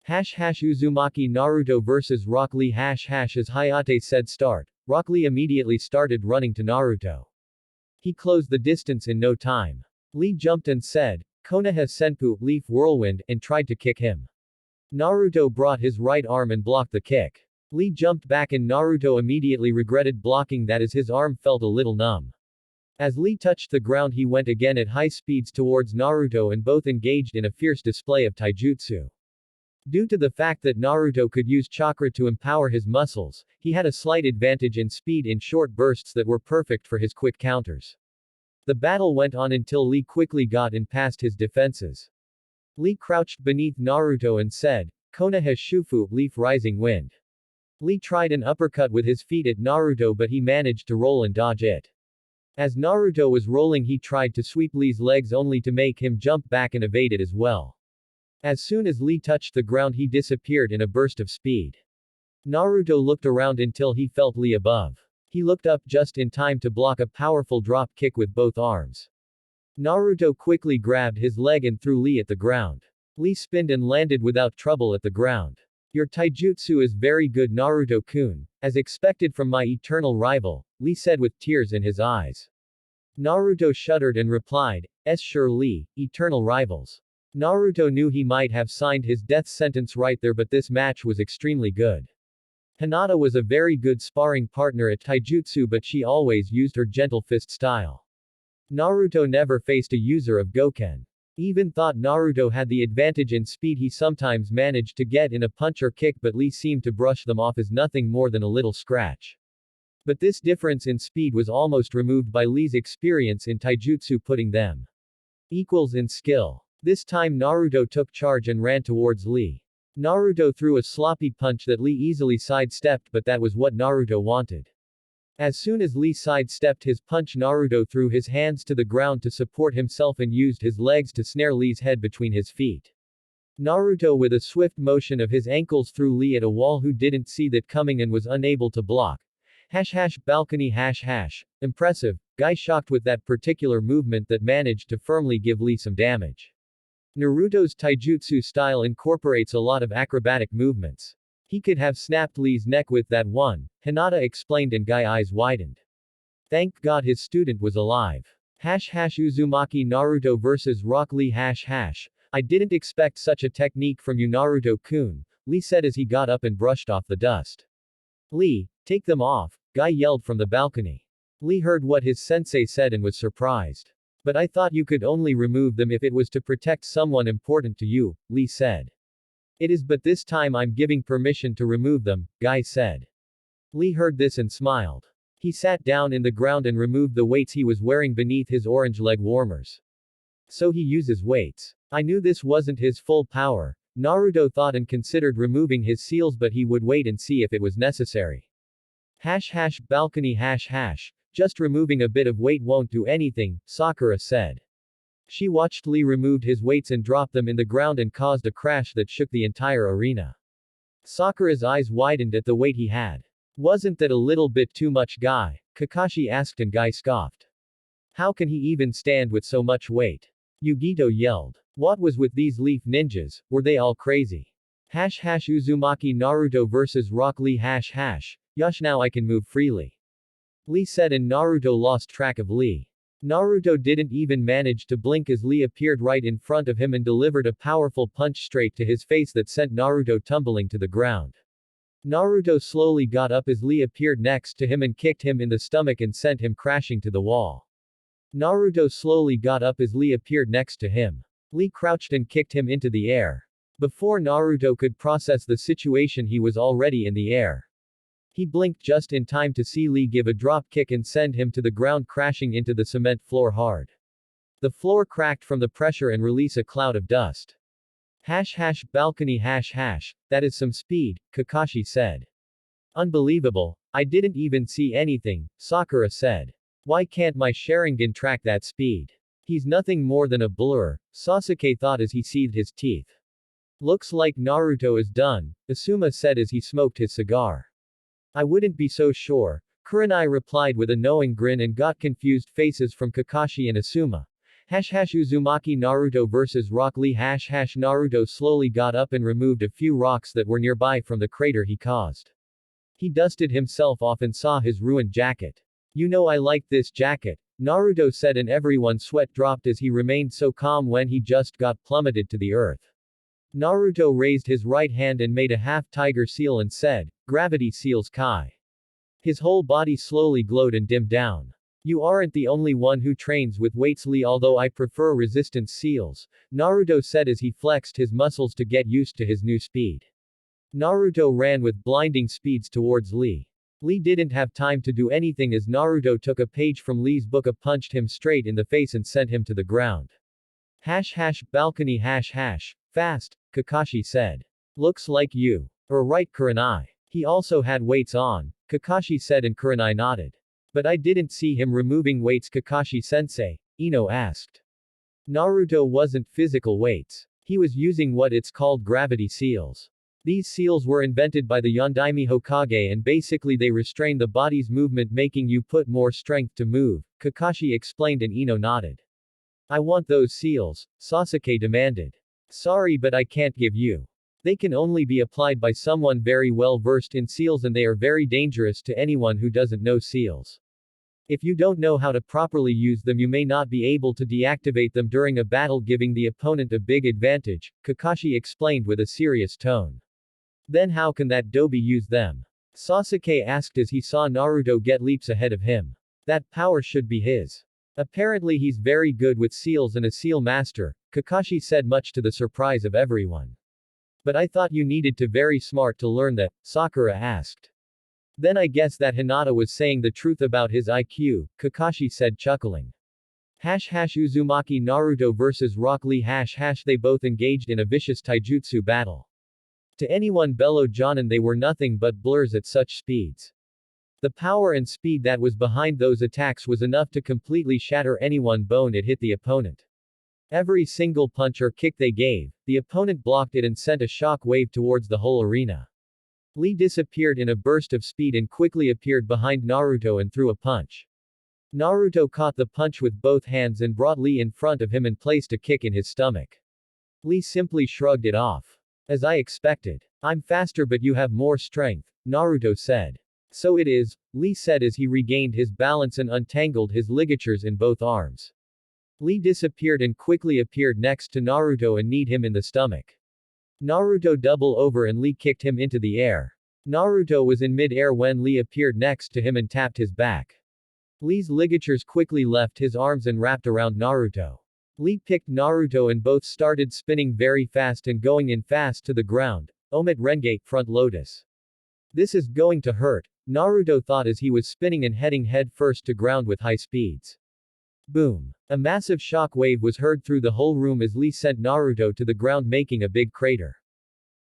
Uzumaki Naruto vs Rock Lee as Hayate said start, Rock Lee immediately started running to Naruto. He closed the distance in no time. Lee jumped and said, Konoha Senpu, Leaf Whirlwind, and tried to kick him. Naruto brought his right arm and blocked the kick. Lee jumped back and Naruto immediately regretted blocking that as his arm felt a little numb. As Lee touched the ground he went again at high speeds towards Naruto and both engaged in a fierce display of taijutsu. Due to the fact that Naruto could use chakra to empower his muscles, he had a slight advantage in speed in short bursts that were perfect for his quick counters. The battle went on until Lee quickly got in past his defenses. Lee crouched beneath Naruto and said, Konoha Shufu, Leaf Rising Wind. Lee tried an uppercut with his feet at Naruto but he managed to roll and dodge it. As Naruto was rolling he tried to sweep Lee's legs only to make him jump back and evade it as well. As soon as Lee touched the ground he disappeared in a burst of speed. Naruto looked around until he felt Lee above. He looked up just in time to block a powerful drop kick with both arms. Naruto quickly grabbed his leg and threw Lee at the ground. Lee spinned and landed without trouble at the ground. Your taijutsu is very good Naruto-kun, as expected from my eternal rival, Lee said with tears in his eyes. Naruto shuddered and replied, sure Lee, eternal rivals. Naruto knew he might have signed his death sentence right there but this match was extremely good. Hinata was a very good sparring partner at taijutsu but she always used her gentle fist style. Naruto never faced a user of Goken. Even thought Naruto had the advantage in speed he sometimes managed to get in a punch or kick but Lee seemed to brush them off as nothing more than a little scratch. But this difference in speed was almost removed by Lee's experience in taijutsu putting them equals in skill. This time Naruto took charge and ran towards Lee. Naruto threw a sloppy punch that Lee easily sidestepped but that was what Naruto wanted. As soon as Lee sidestepped his punch Naruto threw his hands to the ground to support himself and used his legs to snare Lee's head between his feet. Naruto with a swift motion of his ankles threw Lee at a wall who didn't see that coming and was unable to block. Balcony Impressive, Guy shocked with that particular movement that managed to firmly give Lee some damage. Naruto's taijutsu style incorporates a lot of acrobatic movements. He could have snapped Lee's neck with that one, Hinata explained and Guy eyes widened. Thank God his student was alive. Uzumaki Naruto vs Rock Lee I didn't expect such a technique from you Naruto-kun, Lee said as he got up and brushed off the dust. Lee, take them off, Guy yelled from the balcony. Lee heard what his sensei said and was surprised. But I thought you could only remove them if it was to protect someone important to you, Lee said. It is but this time I'm giving permission to remove them, Guy said. Lee heard this and smiled. He sat down in the ground and removed the weights he was wearing beneath his orange leg warmers. So he uses weights. I knew this wasn't his full power, Naruto thought and considered removing his seals but he would wait and see if it was necessary. Balcony Just removing a bit of weight won't do anything, Sakura said. She watched Lee removed his weights and drop them in the ground and caused a crash that shook the entire arena. Sakura's eyes widened at the weight he had. Wasn't that a little bit too much Guy? Kakashi asked and Guy scoffed. How can he even stand with so much weight? Yugito yelled. What was with these leaf ninjas, were they all crazy? Uzumaki Naruto vs Rock Lee Yosh now I can move freely. Lee said, and Naruto lost track of Lee. Naruto didn't even manage to blink as Lee appeared right in front of him and delivered a powerful punch straight to his face that sent Naruto tumbling to the ground. Naruto slowly got up as Lee appeared next to him and kicked him in the stomach and sent him crashing to the wall. Naruto slowly got up as Lee appeared next to him. Lee crouched and kicked him into the air. Before Naruto could process the situation, he was already in the air. He blinked just in time to see Lee give a drop kick and send him to the ground, crashing into the cement floor hard. The floor cracked from the pressure and release a cloud of dust. Balcony that is some speed, Kakashi said. Unbelievable. I didn't even see anything, Sakura said. Why can't my Sharingan track that speed? He's nothing more than a blur, Sasuke thought as he seethed his teeth. Looks like Naruto is done, Asuma said as he smoked his cigar. I wouldn't be so sure, Kurenai replied with a knowing grin and got confused faces from Kakashi and Asuma. Uzumaki Naruto vs Rock Lee. Naruto slowly got up and removed a few rocks that were nearby from the crater he caused. He dusted himself off and saw his ruined jacket. You know I like this jacket, Naruto said, and everyone's sweat dropped as he remained so calm when he just got plummeted to the earth. Naruto raised his right hand and made a half-tiger seal and said, "Gravity Seals Kai." His whole body slowly glowed and dimmed down. You aren't the only one who trains with weights, Lee, although I prefer resistance seals, Naruto said as he flexed his muscles to get used to his new speed. Naruto ran with blinding speeds towards Lee. Lee didn't have time to do anything as Naruto took a page from Lee's book, punched him straight in the face and sent him to the ground. Balcony fast, Kakashi said. Looks like you. Right, Kurenai. He also had weights on, Kakashi said, and Kurenai nodded. But I didn't see him removing weights, Kakashi-sensei, Ino asked. Naruto wasn't physical weights. He was using what it's called gravity seals. These seals were invented by the Yondaime Hokage and basically they restrain the body's movement, making you put more strength to move, Kakashi explained, and Ino nodded. I want those seals, Sasuke demanded. Sorry, but I can't give you. They can only be applied by someone very well versed in seals and they are very dangerous to anyone who doesn't know seals. If you don't know how to properly use them, you may not be able to deactivate them during a battle, giving the opponent a big advantage, Kakashi explained with a serious tone. Then how can that Dobi use them? Sasuke asked as he saw Naruto get leaps ahead of him. That power should be his. Apparently he's very good with seals and a seal master, Kakashi said, much to the surprise of everyone. But I thought you needed to very smart to learn that, Sakura asked. Then I guess that Hinata was saying the truth about his IQ, Kakashi said, chuckling. Uzumaki Naruto vs Rock Lee. They both engaged in a vicious taijutsu battle. To anyone below Jonin they were nothing but blurs at such speeds. The power and speed that was behind those attacks was enough to completely shatter anyone bone it hit the opponent. Every single punch or kick they gave, the opponent blocked it and sent a shock wave towards the whole arena. Lee disappeared in a burst of speed and quickly appeared behind Naruto and threw a punch. Naruto caught the punch with both hands and brought Lee in front of him and placed a kick in his stomach. Lee simply shrugged it off. As I expected. I'm faster but you have more strength, Naruto said. So it is, Lee said as he regained his balance and untangled his ligatures in both arms. Lee disappeared and quickly appeared next to Naruto and kneed him in the stomach. Naruto doubled over and Lee kicked him into the air. Naruto was in mid-air when Lee appeared next to him and tapped his back. Lee's ligatures quickly left his arms and wrapped around Naruto. Lee picked Naruto and both started spinning very fast and going in fast to the ground. Omit Renge, front lotus. This is going to hurt, Naruto thought as he was spinning and heading head first to ground with high speeds. Boom. A massive shock wave was heard through the whole room as Lee sent Naruto to the ground, making a big crater.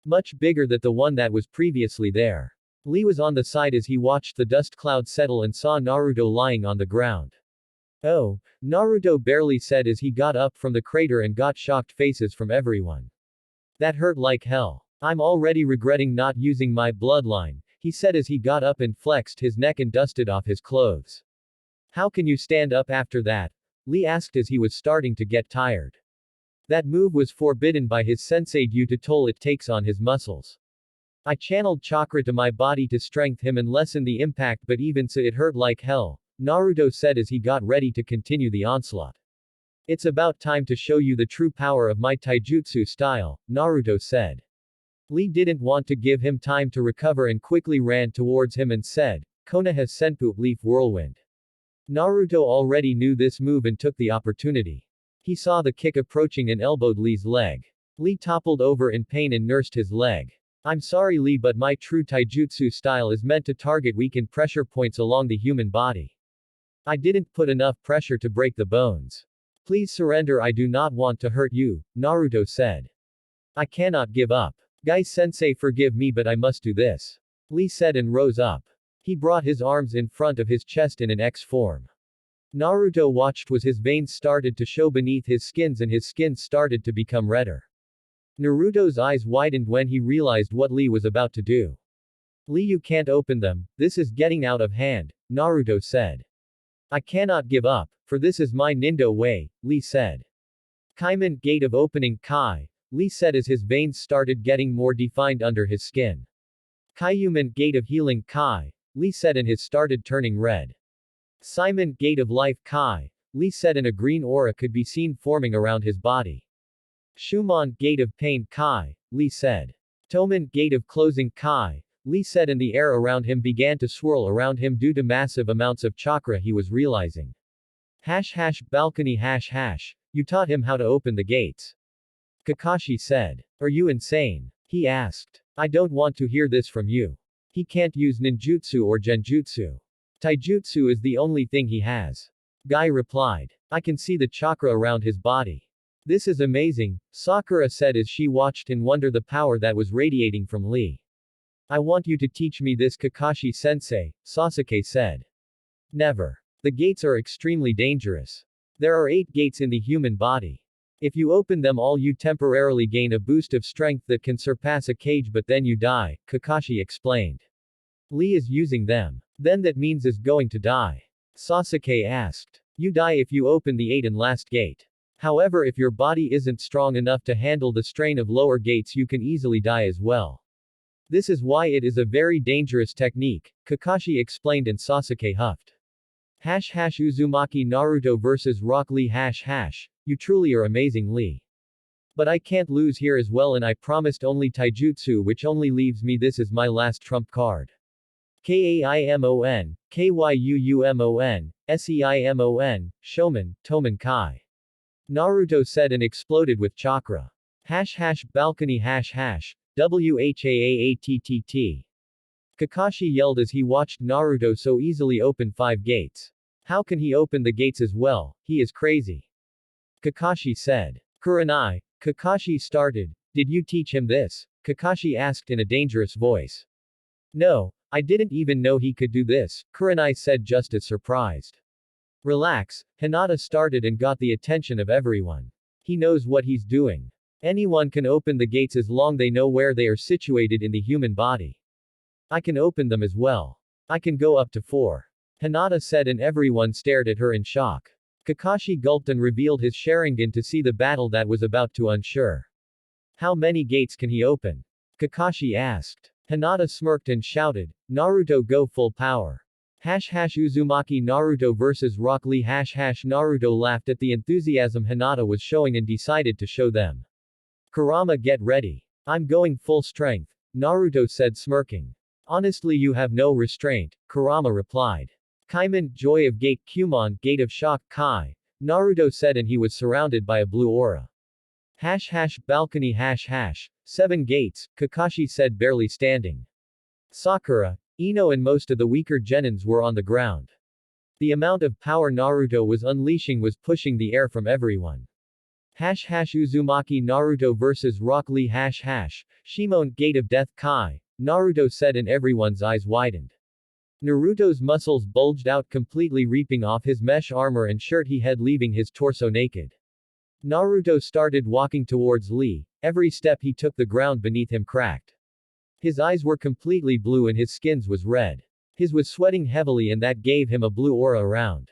Much bigger than the one that was previously there. Lee was on the side as he watched the dust cloud settle and saw Naruto lying on the ground. Oh, Naruto barely said as he got up from the crater and got shocked faces from everyone. That hurt like hell. I'm already regretting not using my bloodline, he said as he got up and flexed his neck and dusted off his clothes. How can you stand up after that? Lee asked as he was starting to get tired. That move was forbidden by his sensei due to toll it takes on his muscles. I channeled chakra to my body to strengthen him and lessen the impact, but even so it hurt like hell, Naruto said as he got ready to continue the onslaught. It's about time to show you the true power of my taijutsu style, Naruto said. Lee didn't want to give him time to recover and quickly ran towards him and said, Konoha Senpu Leaf Whirlwind. Naruto already knew this move and took the opportunity. He saw the kick approaching and elbowed Lee's leg. Lee toppled over in pain and nursed his leg. I'm sorry Lee, but my true taijutsu style is meant to target weakened pressure points along the human body. I didn't put enough pressure to break the bones. Please surrender, I do not want to hurt you, Naruto said. I cannot give up. Gai-sensei, forgive me, but I must do this. Lee said and rose up. He brought his arms in front of his chest in an X form. Naruto watched as his veins started to show beneath his skins and his skin started to become redder. Naruto's eyes widened when he realized what Lee was about to do. Lee, you can't open them, this is getting out of hand, Naruto said. I cannot give up, for this is my Nindo way, Lee said. Kaiman, gate of opening Kai, Lee said as his veins started getting more defined under his skin. Kaiyuman, gate of healing Kai, Lee said and his started turning red. Simon, gate of life Kai, Lee said and a green aura could be seen forming around his body. Shumon, gate of pain Kai, Lee said. Toman, gate of closing Kai, Lee said and the air around him began to swirl around him due to massive amounts of chakra he was realizing. Balcony you taught him how to open the gates. Kakashi said. Are you insane? He asked. I don't want to hear this from you. He can't use ninjutsu or genjutsu. Taijutsu is the only thing he has. Guy replied. I can see the chakra around his body. This is amazing, Sakura said as she watched in wonder the power that was radiating from Lee. I want you to teach me this, Kakashi-sensei, Sasuke said. Never. The gates are extremely dangerous. There are 8 gates in the human body. If you open them all you temporarily gain a boost of strength that can surpass a cage, but then you die, Kakashi explained. Lee is using them. Then that means is going to die. Sasuke asked. You die if you open the 8th and last gate. However, if your body isn't strong enough to handle the strain of lower gates you can easily die as well. This is why it is a very dangerous technique, Kakashi explained and Sasuke huffed. Uzumaki Naruto vs Rock Lee you truly are amazing Lee. But I can't lose here as well and I promised only taijutsu which only leaves me this is my last trump card. Kaimon, Kyuumon, Seimon, Shoman, Toman Kai. Naruto said and exploded with chakra. Balcony WHAAATTT. Kakashi yelled as he watched Naruto so easily open 5 gates. How can he open the gates as well? He is crazy. Kakashi said. Kurenai, Kakashi started. Did you teach him this? Kakashi asked in a dangerous voice. No, I didn't even know he could do this, Kurenai said just as surprised. Relax, Hinata started and got the attention of everyone. He knows what he's doing. Anyone can open the gates as long they know where they are situated in the human body. I can open them as well. I can go up to 4. Hinata said and everyone stared at her in shock. Kakashi gulped and revealed his Sharingan to see the battle that was about to ensue. How many gates can he open? Kakashi asked. Hinata smirked and shouted, Naruto go full power. Uzumaki Naruto vs Rock Lee Naruto laughed at the enthusiasm Hinata was showing and decided to show them. Kurama, get ready. I'm going full strength, Naruto said smirking. Honestly you have no restraint, Kurama replied. Kaiman, joy of gate Kumon, gate of shock Kai, Naruto said and he was surrounded by a blue aura. Balcony 7 gates, Kakashi said barely standing. Sakura, Ino and most of the weaker genins were on the ground. The amount of power Naruto was unleashing was pushing the air from everyone. Uzumaki Naruto vs Rock Lee Shimon, gate of death Kai, Naruto said and everyone's eyes widened. Naruto's muscles bulged out completely ripping off his mesh armor and shirt he had leaving his torso naked. Naruto started walking towards Lee, every step he took the ground beneath him cracked. His eyes were completely blue and his skin was red. His was sweating heavily and that gave him a blue aura around.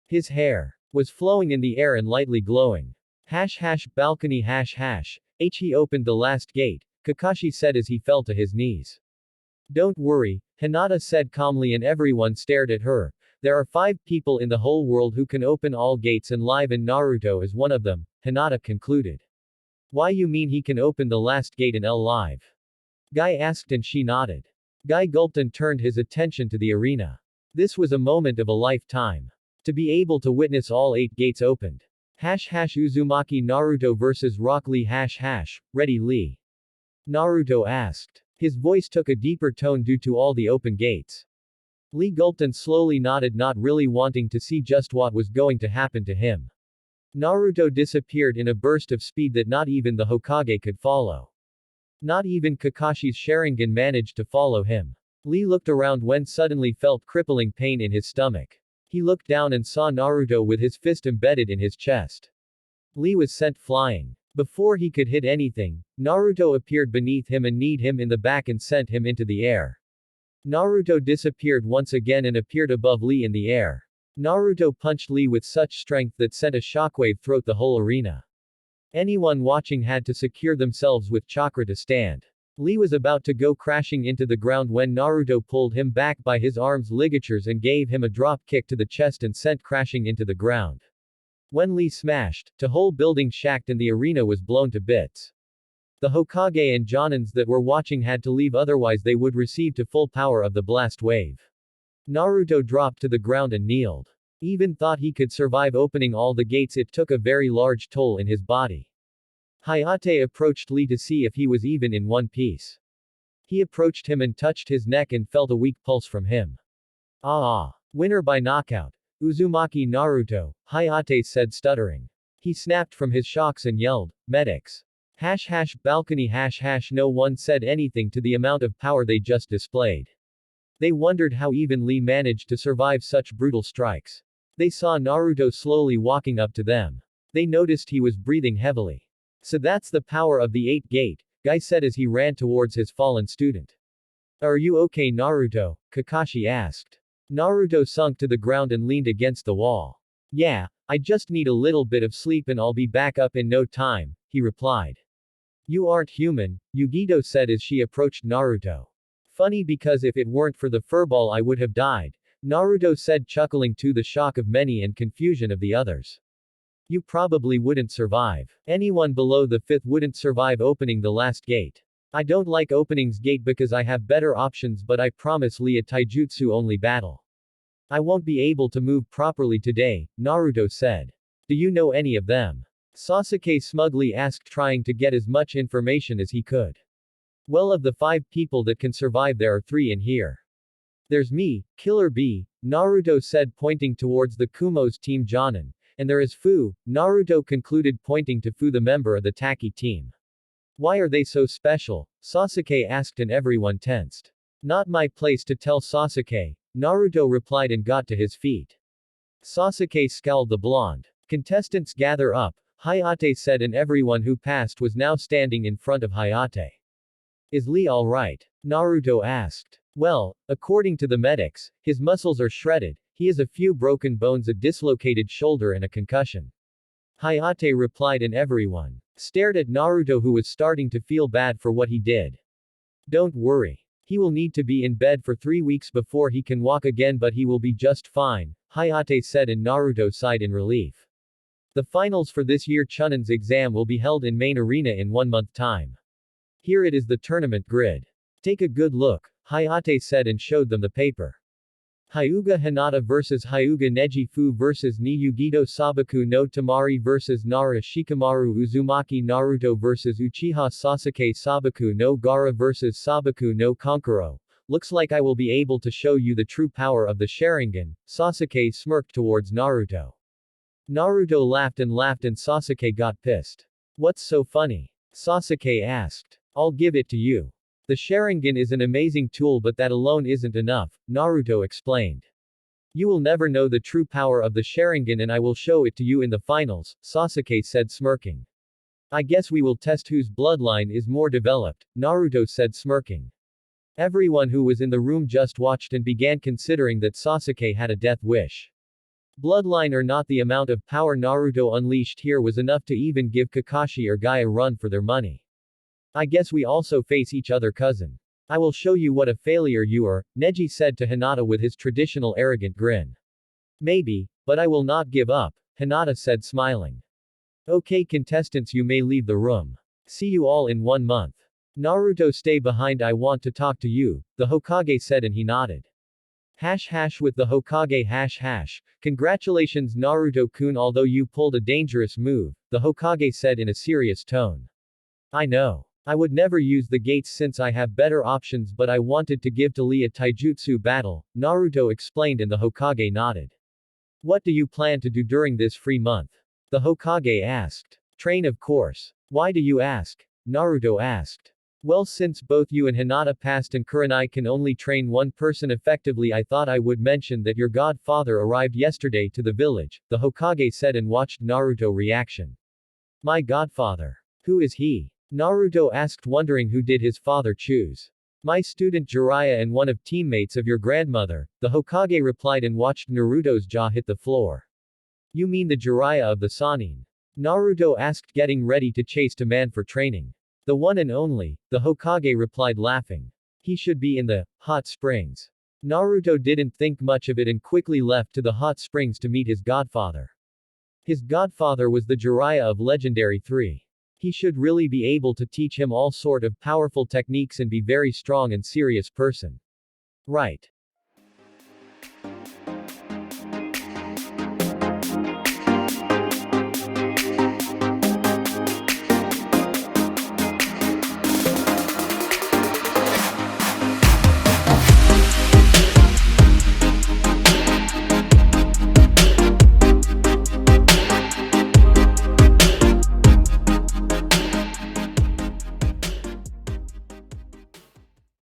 His hair was flowing in the air and lightly glowing. Balcony he opened the last gate, Kakashi said as he fell to his knees. Don't worry, Hinata said calmly, and everyone stared at her. There are 5 people in the whole world who can open all gates, and live in Naruto is one of them, Hinata concluded. Why you mean he can open the last gate in L live? Guy asked and she nodded. Guy gulped and turned his attention to the arena. This was a moment of a lifetime. To be able to witness all 8 gates opened. Uzumaki Naruto vs Rock Lee ready Lee? Naruto asked. His voice took a deeper tone due to all the open gates. Lee gulped and slowly nodded, not really wanting to see just what was going to happen to him. Naruto disappeared in a burst of speed that not even the Hokage could follow. Not even Kakashi's Sharingan managed to follow him. Lee looked around when suddenly felt crippling pain in his stomach. He looked down and saw Naruto with his fist embedded in his chest. Lee was sent flying. Before he could hit anything, Naruto appeared beneath him and kneed him in the back and sent him into the air. Naruto disappeared once again and appeared above Lee in the air. Naruto punched Lee with such strength that sent a shockwave throughout the whole arena. Anyone watching had to secure themselves with chakra to stand. Lee was about to go crashing into the ground when Naruto pulled him back by his arm's ligatures and gave him a drop kick to the chest and sent crashing into the ground. When Lee smashed, the whole building shacked and the arena was blown to bits. The Hokage and Jonins that were watching had to leave, otherwise they would receive to full power of the blast wave. Naruto dropped to the ground and kneeled. Even thought he could survive opening all the gates, it took a very large toll in his body. Hayate approached Lee to see if he was even in one piece. He approached him and touched his neck and felt a weak pulse from him. Winner by knockout. Uzumaki Naruto, Hayate said stuttering. He snapped from his shocks and yelled, medics. Balcony no one said anything to the amount of power they just displayed. They wondered how even Lee managed to survive such brutal strikes. They saw Naruto slowly walking up to them. They noticed he was breathing heavily. So that's the power of the 8th gate, Guy said as he ran towards his fallen student. Are you okay, Naruto? Kakashi asked. Naruto sunk to the ground and leaned against the wall. Yeah, I just need a little bit of sleep and I'll be back up in no time, he replied. You aren't human, Yugito said as she approached Naruto. Funny because if it weren't for the furball I would have died, Naruto said, chuckling to the shock of many and confusion of the others. You probably wouldn't survive. Anyone below the 5th wouldn't survive opening the last gate. I don't like openings gate because I have better options, but I promise Lee a taijutsu only battle. I won't be able to move properly today, Naruto said. Do you know any of them? Sasuke smugly asked, trying to get as much information as he could. Well, of the 5 people that can survive there are 3 in here. There's me, Killer B, Naruto said, pointing towards the Kumo's team Jonin. And there is Fu, Naruto concluded, pointing to Fu, the member of the Taki team. Why are they so special? Sasuke asked and everyone tensed. Not my place to tell, Sasuke, Naruto replied and got to his feet. Sasuke scowled. The blonde contestants gather up, Hayate said, and everyone who passed was now standing in front of Hayate. Is Lee alright? Naruto asked. Well, according to the medics, his muscles are shredded, he has a few broken bones, a dislocated shoulder and a concussion. Hayate replied and everyone stared at Naruto, who was starting to feel bad for what he did. Don't worry. He will need to be in bed for 3 weeks before he can walk again, but he will be just fine, Hayate said, and Naruto sighed in relief. The finals for this year Chunin's exam will be held in main arena in 1 month time. Here it is, the tournament grid. Take a good look, Hayate said and showed them the paper. Hyuga Hinata vs Hyuga Neji, Fu vs Ni Yugito, Sabaku no Tamari vs Nara Shikamaru, Uzumaki Naruto vs Uchiha Sasuke, Sabaku no Gaara vs Sabaku no Kankuro. Looks like I will be able to show you the true power of the Sharingan, Sasuke smirked towards Naruto. Naruto laughed and Sasuke got pissed. What's so funny? Sasuke asked. I'll give it to you. The Sharingan is an amazing tool, but that alone isn't enough, Naruto explained. You will never know the true power of the Sharingan and I will show it to you in the finals, Sasuke said, smirking. I guess we will test whose bloodline is more developed, Naruto said, smirking. Everyone who was in the room just watched and began considering that Sasuke had a death wish. Bloodline or not, the amount of power Naruto unleashed here was enough to even give Kakashi or Guy a run for their money. I guess we also face each other, cousin. I will show you what a failure you are, Neji said to Hinata with his traditional arrogant grin. Maybe, but I will not give up, Hinata said smiling. Okay contestants, you may leave the room. See you all in 1 month. Naruto, stay behind, I want to talk to you, the Hokage said, and he nodded. With the Hokage. Congratulations Naruto-kun, although you pulled a dangerous move, the Hokage said in a serious tone. I know. I would never use the gates since I have better options, but I wanted to give to Lee a taijutsu battle, Naruto explained, and the Hokage nodded. What do you plan to do during this free month? The Hokage asked. Train, of course. Why do you ask? Naruto asked. Well, since both you and Hinata passed and Kurenai can only train one person effectively, I thought I would mention that your godfather arrived yesterday to the village, the Hokage said and watched Naruto reaction. My godfather. Who is he? Naruto asked, wondering who did his father choose. My student Jiraiya and one of teammates of your grandmother, the Hokage replied and watched Naruto's jaw hit the floor. You mean the Jiraiya of the Sannin? Naruto asked, getting ready to chase a man for training. The one and only, the Hokage replied laughing. He should be in the hot springs. Naruto didn't think much of it and quickly left to the hot springs to meet his godfather. His godfather was the Jiraiya of Legendary 3. He should really be able to teach him all sort of powerful techniques and be very strong and serious person. Right.